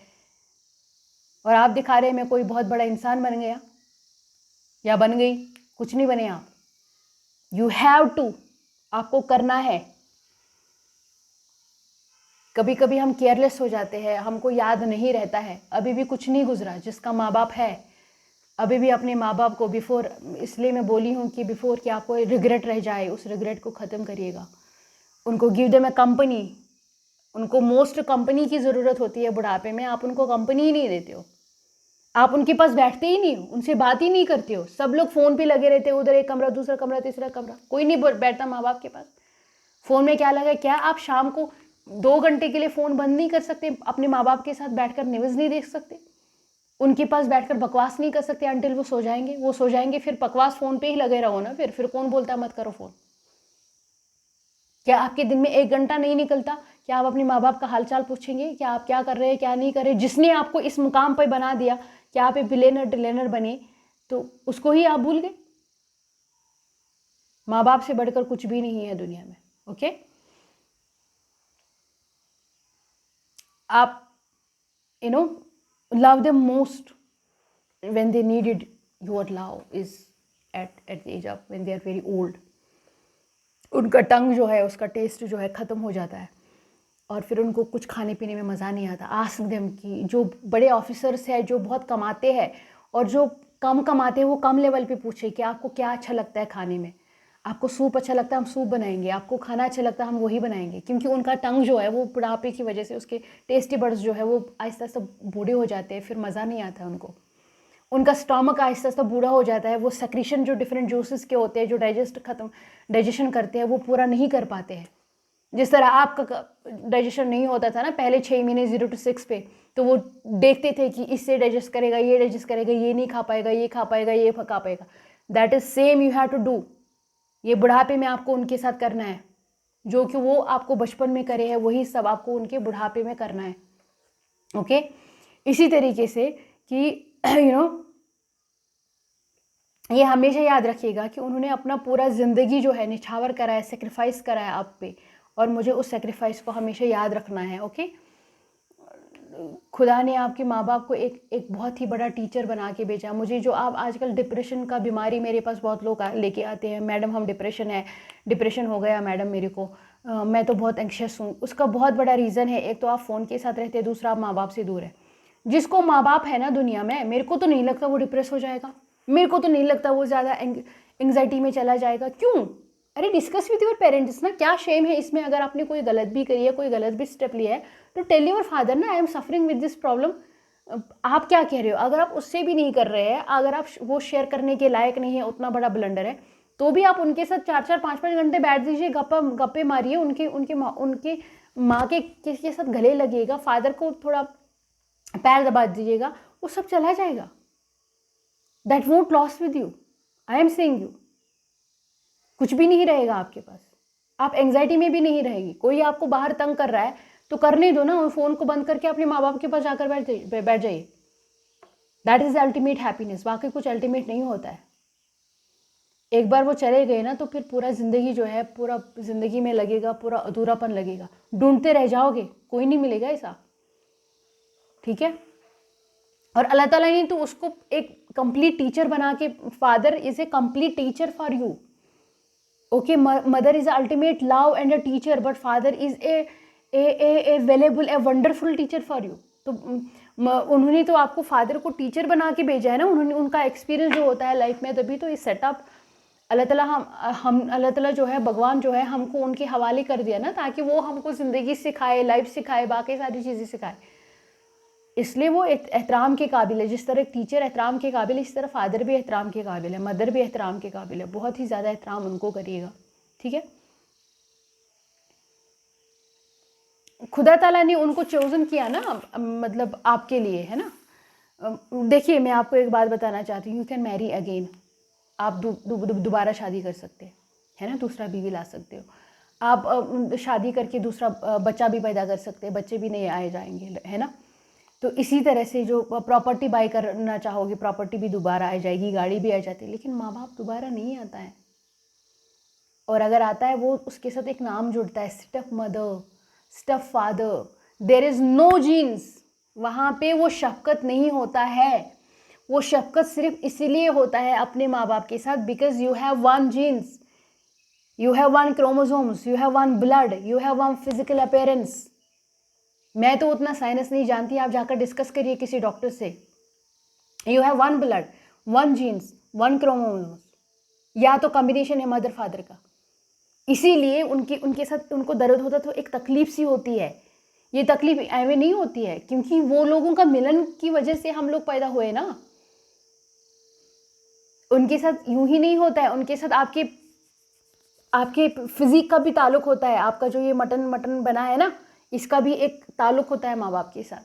और आप दिखा रहे हैं मैं कोई बहुत बड़ा इंसान बन गया या बन गई. कुछ नहीं बने आप. यू हैव टू, आपको करना है. कभी कभी हम केयरलेस हो जाते हैं, हमको याद नहीं रहता है. अभी भी कुछ नहीं गुजरा. जिसका माँ बाप है, अभी भी अपने माँ बाप को बिफोर, इसलिए मैं बोली हूँ कि बिफोर कि आपको रिग्रेट रह जाए, उस रिग्रेट को ख़त्म करिएगा. उनको गिव देम अ कंपनी. उनको मोस्ट कंपनी की ज़रूरत होती है बुढ़ापे में. आप उनको कंपनी ही नहीं देते हो. आप उनके पास बैठते ही नहीं हो, उनसे बात ही नहीं करते हो. सब लोग फ़ोन पे लगे रहते हो, उधर एक कमरा, दूसरा कमरा, तीसरा कमरा. कोई नहीं बैठता माँ बाप के पास. फ़ोन में क्या लगा? क्या आप शाम को 2 घंटे के लिए फ़ोन बंद नहीं कर सकते? अपने माँ बाप के साथ बैठकर न्यूज़ नहीं देख सकते? उनके पास बैठकर बकवास नहीं कर सकते अंटिल वो सो जाएंगे? वो सो जाएंगे फिर बकवास फ़ोन पे ही लगे रहो ना. फिर कौन बोलता है मत करो फ़ोन? क्या आपके दिन में 1 घंटा नहीं निकलता? क्या आप अपने माँ बाप का हालचाल पूछेंगे? क्या आप क्या कर रहे हैं, क्या नहीं कर रहे? जिसने आपको इस मुकाम पर बना दिया, क्या आप एक बिलियनर ट्रिलियनर बने, तो उसको ही आप भूल गए. माँ बाप से बढ़कर कुछ भी नहीं है दुनिया में. ओके, आप love them most when they needed your love is at the age of when they are very old. उनका टंग जो है, उसका टेस्ट जो है ख़त्म हो जाता है, और फिर उनको कुछ खाने पीने में मज़ा नहीं आता. आस्क देम कि जो बड़े ऑफिसर्स हैं, जो बहुत कमाते हैं, और जो कम कमाते हैं, वो कम लेवल पे पूछे कि आपको क्या अच्छा लगता है खाने में. आपको सूप अच्छा लगता है, हम सूप बनाएंगे. आपको खाना अच्छा लगता है, हम वही बनाएंगे. क्योंकि उनका टंग जो है वो बुढ़ापे की वजह से, उसके टेस्टी बड्स जो है वो आहिस्ता आहिस्ता बूढ़े हो जाते हैं. फिर मज़ा नहीं आता उनको. उनका स्टमक आहिस्ता आहिस्ता बूढ़ा हो जाता है. वो सेक्रीशन जो डिफरेंट जूसेस के होते हैं, जो डाइजेशन करते हैं, वो पूरा नहीं कर पाते हैं. जिस तरह आपका डाइजेशन नहीं होता था ना पहले 6 महीने 0 to 6 पे, तो वो देखते थे कि इससे डाइजेस्ट करेगा, ये डाइजेस्ट करेगा, ये नहीं खा पाएगा, ये खा पाएगा, ये खा पाएगा. That is same you have to do. ये बुढ़ापे में आपको उनके साथ करना है. जो कि वो आपको बचपन में करे हैं, वही सब आपको उनके बुढ़ापे में करना है. ओके, इसी तरीके से कि ये हमेशा याद रखिएगा कि उन्होंने अपना पूरा ज़िंदगी जो है निछावर करा है, सेक्रीफाइस करा है आप पे, और मुझे उस सेक्रीफाइस को हमेशा याद रखना है. ओके, खुदा ने आपके माँ बाप को एक बहुत ही बड़ा टीचर बना के भेजा. मुझे जो आप आजकल डिप्रेशन का बीमारी, मेरे पास बहुत लोग लेके आते हैं, मैडम हम डिप्रेशन हो गया मैडम मेरे को, मैं तो बहुत एंक्शस हूँ. उसका बहुत बड़ा रीज़न है. एक तो आप फ़ोन के साथ रहते हैं, दूसरा आप माँ बाप से दूर है. जिसको माँ बाप है ना दुनिया में, मेरे को तो नहीं लगता वो डिप्रेस हो जाएगा. मेरे को तो नहीं लगता वो ज़्यादा एंग्जाइटी में चला जाएगा. क्यों? अरे डिस्कस विद योर पेरेंट्स ना. क्या शेम है इसमें? अगर आपने कोई गलत भी करी है, कोई गलत भी स्टेप लिया है, तो टेल योर फादर ना, I am suffering with this problem. आप क्या कह रहे हो? अगर आप उससे भी नहीं कर रहे हैं, अगर आप वो शेयर करने के लायक नहीं है, उतना बड़ा ब्लंडर है, तो भी आप उनके साथ 4-4 5-5 घंटे बैठ दीजिए, गप्पे मारिए. उनके माँ के साथ गले लगेगा, फादर को थोड़ा पैर दबा दीजिएगा, वो सब चला जाएगा. That won't loss with you. I am saying you, कुछ भी नहीं रहेगा आपके पास. आप एंग्जाइटी में भी नहीं रहेगी. कोई आपको बाहर तंग कर रहा है तो करने दो ना. फ़ोन को बंद करके अपने माँ बाप के पास जाकर बैठ जाइए. That is ultimate happiness. बाकी कुछ अल्टीमेट नहीं होता है. एक बार वो चले गए ना, तो फिर पूरा ज़िंदगी जो है, पूरा ज़िंदगी में लगेगा, पूरा अधूरापन लगेगा. ढूंढते रह जाओगे, कोई नहीं मिलेगा ऐसा. ठीक है. और अल्लाह ताला ने तो उसको एक कंप्लीट टीचर बना के, father is a complete teacher for you. Okay, mother is the ultimate love and a teacher, but father is a valuable, a wonderful teacher for you. तो उन्होंने तो आपको फादर को टीचर बना के भेजा है ना. उन्होंने, उनका एक्सपीरियंस जो होता है लाइफ में, तभी तो ये सेटअप अल्लाह ताला अल्लाह ताला जो है, भगवान जो है, हमको उनके हवाले कर दिया ना, ताकि वो हमको ज़िंदगी सिखाए, लाइफ सिखाए, बाकी सारी चीज़ें सिखाए. इसलिए वो एहतराम के काबिल है। जिस तरह टीचर एहतराम के काबिल है, इस तरह फादर भी एहतराम के काबिल है, मदर भी एहतराम के काबिल है। बहुत ही ज़्यादा एहतराम उनको करिएगा, ठीक है। खुदा ताला ने उनको चोज़न किया ना, मतलब आपके लिए, है ना। देखिए मैं आपको एक बात बताना चाहती हूँ, यू कैन मैरी अगेन। आप दोबारा शादी कर सकते हैं, है ना, दूसरा बीवी ला सकते हो। आप शादी करके दूसरा बच्चा भी पैदा कर सकते हैं, बच्चे भी नहीं आए जाएंगे, है ना। तो इसी तरह से जो प्रॉपर्टी बाई करना चाहोगे, प्रॉपर्टी भी दोबारा आ जाएगी, गाड़ी भी आ जाती है, लेकिन माँ बाप दोबारा नहीं आता है। और अगर आता है वो उसके साथ एक नाम जुड़ता है, step mother, step father. There is no genes, वहाँ पे वो शफकत नहीं होता है। वो शफकत सिर्फ इसीलिए होता है अपने माँ बाप के साथ, because you have one genes, you have one chromosomes, you have one blood, you have one physical appearance. मैं तो उतना साइंस नहीं जानती, आप जाकर डिस्कस करिए किसी डॉक्टर से। You have one blood, one genes, one chromosomes, या तो कॉम्बिनेशन है मदर फादर का। इसीलिए उनके साथ उनको दर्द होता तो एक तकलीफ सी होती है। ये तकलीफ ऐਵੇਂ नहीं होती है क्योंकि वो लोगों का मिलन की वजह से हम लोग पैदा हुए ना। उनके साथ यूं ही नहीं होता है, उनके साथ आपके फिजिक का भी ताल्लुक होता है। आपका जो ये मटन बना है ना, इसका भी एक ताल्लुक होता है माँ बाप के साथ,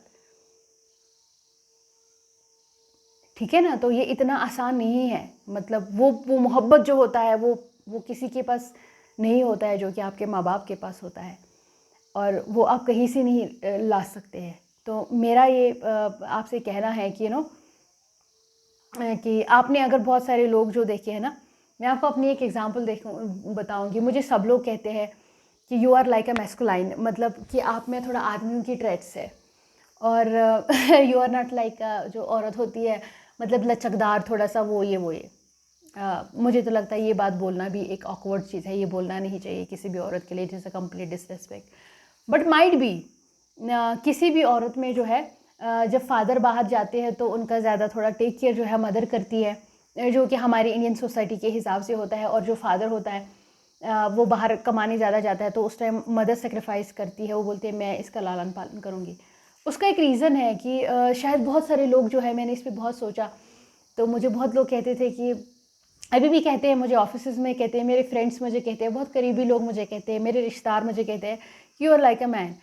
ठीक है ना। तो ये इतना आसान नहीं है, मतलब वो मोहब्बत जो होता है वो किसी के पास नहीं होता है जो कि आपके माँ बाप के पास होता है, और वो आप कहीं से नहीं ला सकते हैं। तो मेरा ये आपसे कहना है कि कि आपने अगर बहुत सारे लोग जो देखे हैं ना, मैं आपको अपनी एक एग्जांपल बताऊंगी। मुझे सब लोग कहते हैं कि you are like a masculine, मतलब कि आप में थोड़ा आदमियों की ट्रेट्स है, और यू आर नॉट लाइक जो औरत होती है, मतलब लचकदार थोड़ा सा वो ये मुझे तो लगता है ये बात बोलना भी एक ऑकवर्ड चीज़ है, ये बोलना नहीं चाहिए किसी भी औरत के लिए, जैसे complete disrespect. But might be किसी भी औरत में जो है, जब फादर बाहर जाते हैं तो उनका ज़्यादा थोड़ा टेक केयर जो है मदर करती है, जो कि हमारी इंडियन सोसाइटी के हिसाब से होता है। और जो फादर होता है वो बाहर कमाने ज़्यादा जाता है, तो उस टाइम मदर सेक्रीफाइस करती है, वो बोलती है मैं इसका लालन पालन करूँगी। उसका एक रीज़न है कि शायद बहुत सारे लोग जो है, मैंने इस पर बहुत सोचा, तो मुझे बहुत लोग कहते थे कि अभी भी कहते हैं, मुझे ऑफिस में कहते हैं, मेरे फ्रेंड्स मुझे कहते हैं, बहुत करीबी लोग मुझे कहते हैं, मेरे रिश्तेदार मुझे कहते हैं कि you are like a man.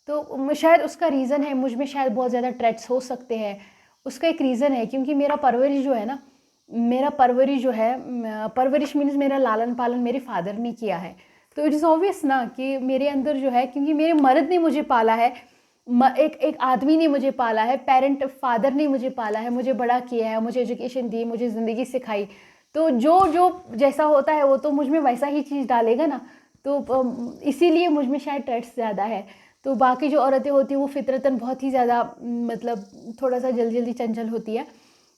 तो शायद उसका रीज़न है, मुझ में शायद बहुत ज़्यादा ट्रेट्स हो सकते हैं। उसका एक रीज़न है क्योंकि मेरा परवरिश जो है ना, परवरिश मीन्स मेरा लालन पालन मेरे फादर ने किया है। तो इट इज़ ऑब्वियस ना कि मेरे अंदर जो है, क्योंकि मेरे मर्द ने मुझे पाला है, एक आदमी ने मुझे पाला है, पेरेंट फादर ने मुझे पाला है, मुझे बड़ा किया है, मुझे एजुकेशन दी, मुझे ज़िंदगी सिखाई। तो जो जो जैसा होता है वो तो मुझ में वैसा ही चीज़ डालेगा ना। तो इसीलिए मुझ में शायद ट्रेट्स ज़्यादा है। तो बाकी जो औरतें होती हैं वो फितरतन बहुत ही ज़्यादा, मतलब थोड़ा सा जल्दी जल्दी चंचल होती है,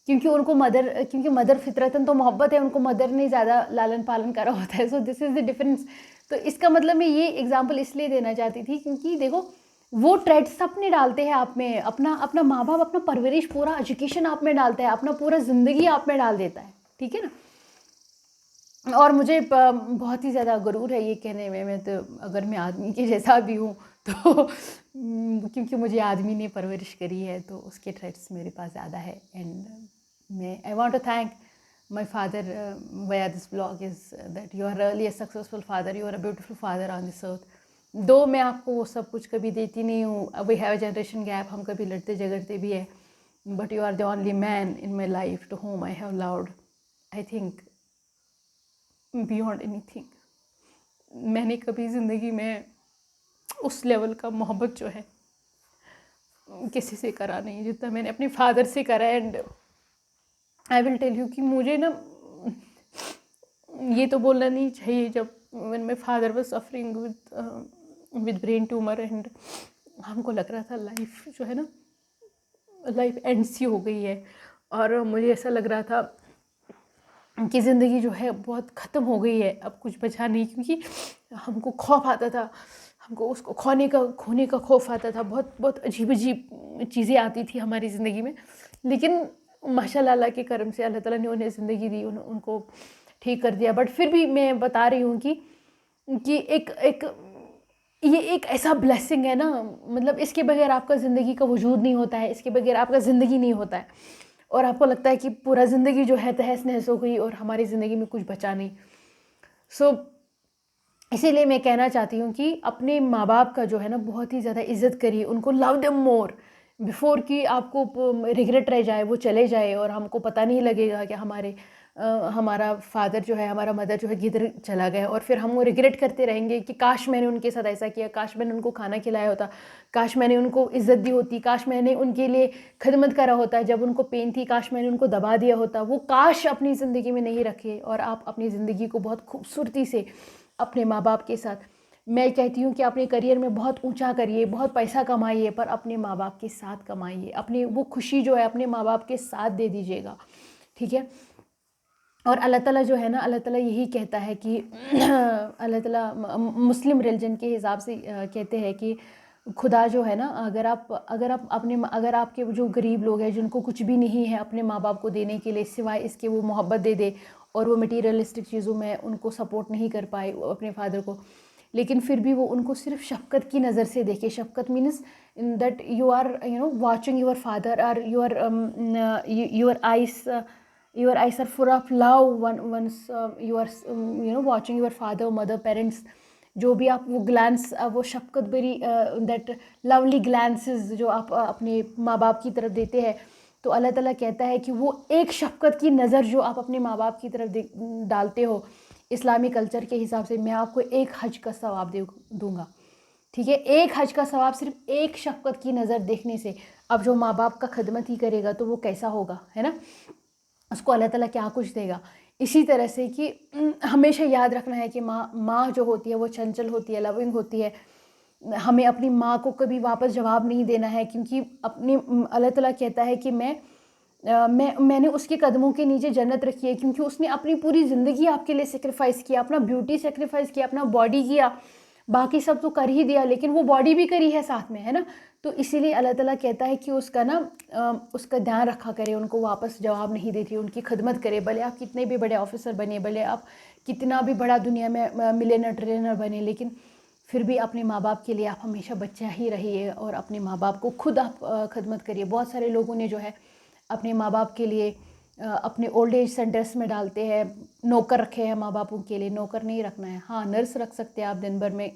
क्योंकि मदर फितरतन तो मोहब्बत है, उनको मदर ने ज़्यादा लालन पालन करा होता है। So this is the difference. तो इसका मतलब मैं ये एग्जांपल इसलिए देना चाहती थी क्योंकि देखो, वो ट्रेड्स अपने डालते हैं आप में, अपना माँ बाप, अपना परवरिश, पूरा एजुकेशन आप में डालता है, अपना पूरा ज़िंदगी आप में डाल देता है, ठीक है ना। और मुझे बहुत ही ज़्यादा गुरूर है ये कहने में, मैं तो अगर मैं आदमी के जैसा भी हूँ तो क्योंकि मुझे आदमी ने परवरिश करी है, तो उसके ट्रेट्स मेरे पास ज़्यादा है। एंड मैं I want to thank my father via this blog is that you are really a successful father, you are a beautiful father on this earth. दो मैं आपको वो सब कुछ कभी देती नहीं हूँ, we have a generation gap, हम कभी लड़ते झगड़ते भी है, but you are the only man in my life to whom I have loved, I think beyond anything. मैंने कभी ज़िंदगी में उस लेवल का मोहब्बत जो है किसी से करा नहीं जितना मैंने अपने फादर से करा। And I will tell you कि मुझे ना ये तो बोलना नहीं चाहिए, जब when my father was suffering with brain tumour, and हमको लग रहा था लाइफ जो है ना, लाइफ एंड सी हो गई है, और मुझे ऐसा लग रहा था कि ज़िंदगी जो है बहुत ख़त्म हो गई है, अब कुछ बचा नहीं, क्योंकि हमको खौफ आता था, हमको उसको खोने का खौफ आता था, बहुत बहुत अजीब अजीब चीज़ें आती थी हमारी ज़िंदगी में। लेकिन माशाल्लाह अल्लाह के करम से अल्लाह ताला ने उन्हें ज़िंदगी दी, उनको ठीक कर दिया। बट फिर भी मैं बता रही हूँ कि एक ये एक ऐसा ब्लेसिंग है ना, मतलब इसके बगैर आपका ज़िंदगी का वजूद नहीं होता है, इसके बगैर आपका ज़िंदगी नहीं होता है, और आपको लगता है कि पूरा ज़िंदगी जो है तहस नहस हो गई और हमारी ज़िंदगी में कुछ बचा नहीं। सो इसीलिए मैं कहना चाहती हूँ कि अपने माँ बाप का जो है ना बहुत ही ज़्यादा इज़्ज़त करिए, उनको लव देम मोर बिफोर कि आपको रिग्रेट रह जाए, वो चले जाए और हमको पता नहीं लगेगा कि हमारा फादर जो है, हमारा मदर जो है किधर चला गया, और फिर हम वो रिग्रेट करते रहेंगे कि काश मैंने उनके साथ ऐसा किया, काश मैंने उनको खाना खिलाया होता, काश मैंने उनको इज़्ज़त दी होती, काश मैंने उनके लिए खिदमत करा होता, जब उनको पेन थी काश मैंने उनको दबा दिया होता। वो काश अपनी ज़िंदगी में नहीं रखे, और आप अपनी ज़िंदगी को बहुत खूबसूरती से अपने माँ बाप के साथ, मैं कहती हूँ कि अपने करियर में बहुत ऊंचा करिए, बहुत पैसा कमाइए, पर अपने माँ बाप के साथ कमाइए, अपनी वो खुशी जो है अपने माँ बाप के साथ दे दीजिएगा, ठीक है। और अल्लाह ताला जो है ना, अल्लाह ताला यही कहता है कि अल्लाह ताला मुस्लिम रिलीजन के हिसाब से कहते हैं कि खुदा जो है ना, अगर आपके जो गरीब लोग हैं जिनको कुछ भी नहीं है अपने माँ बाप को देने के लिए सिवाय इसके वो मोहब्बत दे दे, और वो मटीरियलिस्टिक चीज़ों में उनको सपोर्ट नहीं कर पाए अपने फादर को, लेकिन फिर भी वो उनको सिर्फ शफ़क़त की नज़र से देखे। शफ़क़त means that you are watching your father, और your eyes your eyes are full of love once you are watching your father mother parents, जो भी आप वो ग्लैंस, वो शफ़क़त भरी दैट लवली ग्लैंसेस जो आप अपने माँ बाप की तरफ देते हैं, तो अल्लाह ताला कहता है कि वो एक शफ़क़त की नज़र जो आप अपने माँ बाप की तरफ डालते हो, इस्लामी कल्चर के हिसाब से मैं आपको एक हज का सवाब दूंगा, ठीक है। एक हज का सवाब सिर्फ एक शफ़क़त की नज़र देखने से। अब जो माँ बाप का खिदमत ही करेगा तो वो कैसा होगा, है ना, उसको अल्लाह ताला क्या कुछ देगा। इसी तरह से कि हमेशा याद रखना है कि माँ जो होती है वो चंचल होती है, लविंग होती है। हमें अपनी माँ को कभी वापस जवाब नहीं देना है, क्योंकि अल्लाह ताला कहता है कि मैंने उसके कदमों के नीचे जन्नत रखी है, क्योंकि उसने अपनी पूरी ज़िंदगी आपके लिए सेक्रीफाइस किया, अपना ब्यूटी सेक्रीफाइस किया, अपना बॉडी किया, बाकी सब तो कर ही दिया, लेकिन वो बॉडी भी करी है साथ में, है ना। तो इसीलिए अल्लाह ताला कहता है कि उसका ध्यान रखा करे, उनको वापस जवाब नहीं देती, उनकी खिदमत करे, भले आप कितने भी बड़े ऑफिसर बने, भले आप कितना भी बड़ा दुनिया में मिलियनर ट्रिलियनर बने, लेकिन फिर भी अपने माँ बाप के लिए आप हमेशा बच्चा ही रहिए, और अपने माँ बाप को खुद आप खिदमत करिए। बहुत सारे लोगों ने जो है अपने माँ बाप के लिए अपने ओल्ड एज सेंटर्स में डालते हैं, नौकर रखे हैं माँ बापों के लिए। नौकर नहीं रखना है, हाँ नर्स रख सकते हैं आप दिन भर में,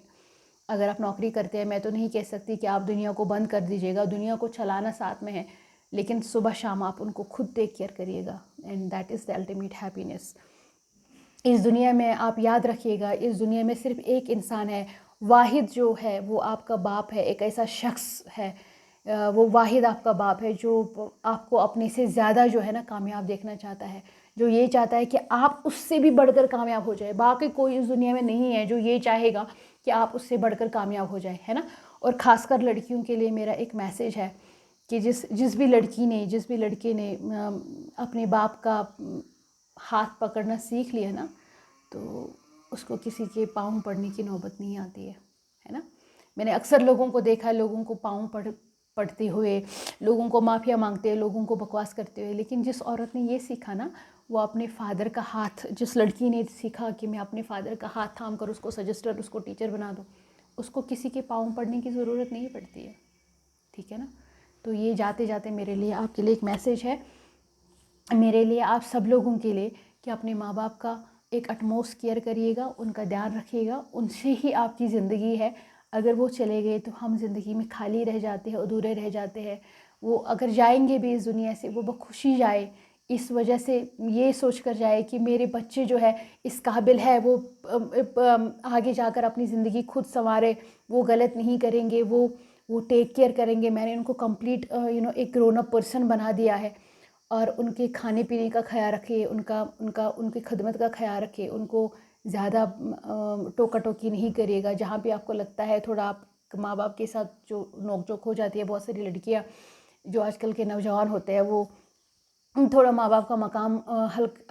अगर आप नौकरी करते हैं। मैं तो नहीं कह सकती कि आप दुनिया को बंद कर दीजिएगा, दुनिया को चलाना साथ में है, लेकिन सुबह शाम आप उनको खुद टेक केयर करिएगा, and that is the ultimate happiness. इस दुनिया में आप याद रखिएगा, इस दुनिया में सिर्फ एक इंसान है, वाहिद जो है वो आपका बाप है, एक ऐसा शख्स है, वो वाहिद आपका बाप है जो आपको अपने से ज़्यादा जो है ना कामयाब देखना चाहता है, जो ये चाहता है कि आप उससे भी बढ़कर कामयाब हो जाए। बाकी कोई इस दुनिया में नहीं है जो ये चाहेगा कि आप उससे बढ़कर कामयाब हो जाए, है ना। और ख़ासकर लड़कियों के लिए मेरा एक मैसेज है कि जिस भी लड़के ने अपने बाप का हाथ पकड़ना सीख लिया ना, तो उसको किसी के पाँव पड़ने की नौबत नहीं आती है ना। मैंने अक्सर लोगों को देखा है, लोगों को पाँव पड़ते हुए, लोगों को माफ़िया मांगते हुए, लोगों को बकवास करते हुए, लेकिन जिस औरत ने ये सीखा ना, वो अपने फादर का हाथ, जिस लड़की ने सीखा कि मैं अपने फादर का हाथ थाम कर उसको सजेस्टर, उसको टीचर बना दूँ, उसको किसी के पाँव पड़ने की ज़रूरत नहीं पड़ती है, ठीक है ना। तो ये जाते जाते मेरे लिए आपके लिए एक मैसेज है, मेरे लिए आप सब लोगों के लिए, कि अपने माँ बाप का एक अटमोस्ट केयर करिएगा, उनका ध्यान रखिएगा, उनसे ही आपकी ज़िंदगी है। अगर वो चले गए तो हम ज़िंदगी में खाली रह जाते हैं, अधूरे रह जाते हैं। वो अगर जाएंगे भी इस दुनिया से, वो बखुशी जाए, इस वजह से ये सोच कर जाए कि मेरे बच्चे जो है इस काबिल है, वो आगे जाकर अपनी ज़िंदगी खुद संवारे, वो गलत नहीं करेंगे, वो टेक केयर करेंगे, मैंने उनको कंप्लीट एक ग्रोन अप पर्सन बना दिया है। और उनके खाने पीने का ख्याल रखिए, उनकी खदमत का ख्याल रखिए, उनको ज़्यादा टोका टोकी नहीं करिएगा। जहाँ भी आपको लगता है थोड़ा आप माँ बाप के साथ जो नोक झोंक हो जाती है, बहुत सारी लड़कियाँ जो आजकल के नौजवान होते हैं वो थोड़ा माँ बाप का मकाम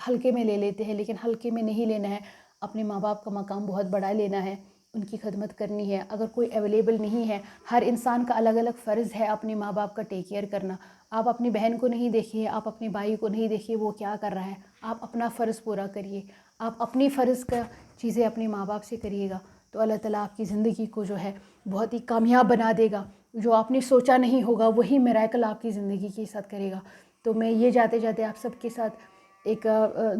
हल्के में ले लेते हैं, लेकिन हल्के में नहीं लेना है, अपने माँ बाप का मकाम बहुत बड़ा लेना है, उनकी खदमत करनी है। अगर कोई अवेलेबल नहीं है, हर इंसान का अलग अलग फ़र्ज़ है अपने माँ बाप का टेक केयर करना। आप अपनी बहन को नहीं देखिए, आप अपने भाई को नहीं देखिए वो क्या कर रहा है, आप अपना फ़र्ज़ पूरा करिए, आप अपनी फ़र्ज़ का चीज़ें अपने माँ बाप से करिएगा, तो अल्लाह ताला आपकी ज़िंदगी को जो है बहुत ही कामयाब बना देगा। जो आपने सोचा नहीं होगा वही मिरेकल आपकी ज़िंदगी के साथ करेगा। तो मैं ये जाते जाते आप सबके साथ एक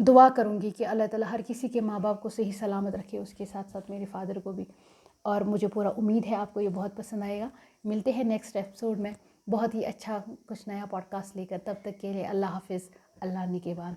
दुआ करूँगी कि अल्लाह ताला हर किसी के माँ बाप को सही सलामत रखे, उसके साथ साथ मेरे फ़ादर को भी। और मुझे पूरा उम्मीद है आपको ये बहुत पसंद आएगा। मिलते हैं नेक्स्ट एपिसोड में बहुत ही अच्छा कुछ नया पॉडकास्ट लेकर। तब तक के लिए अल्लाह हाफ़िज़, अल्लाह निगहबान।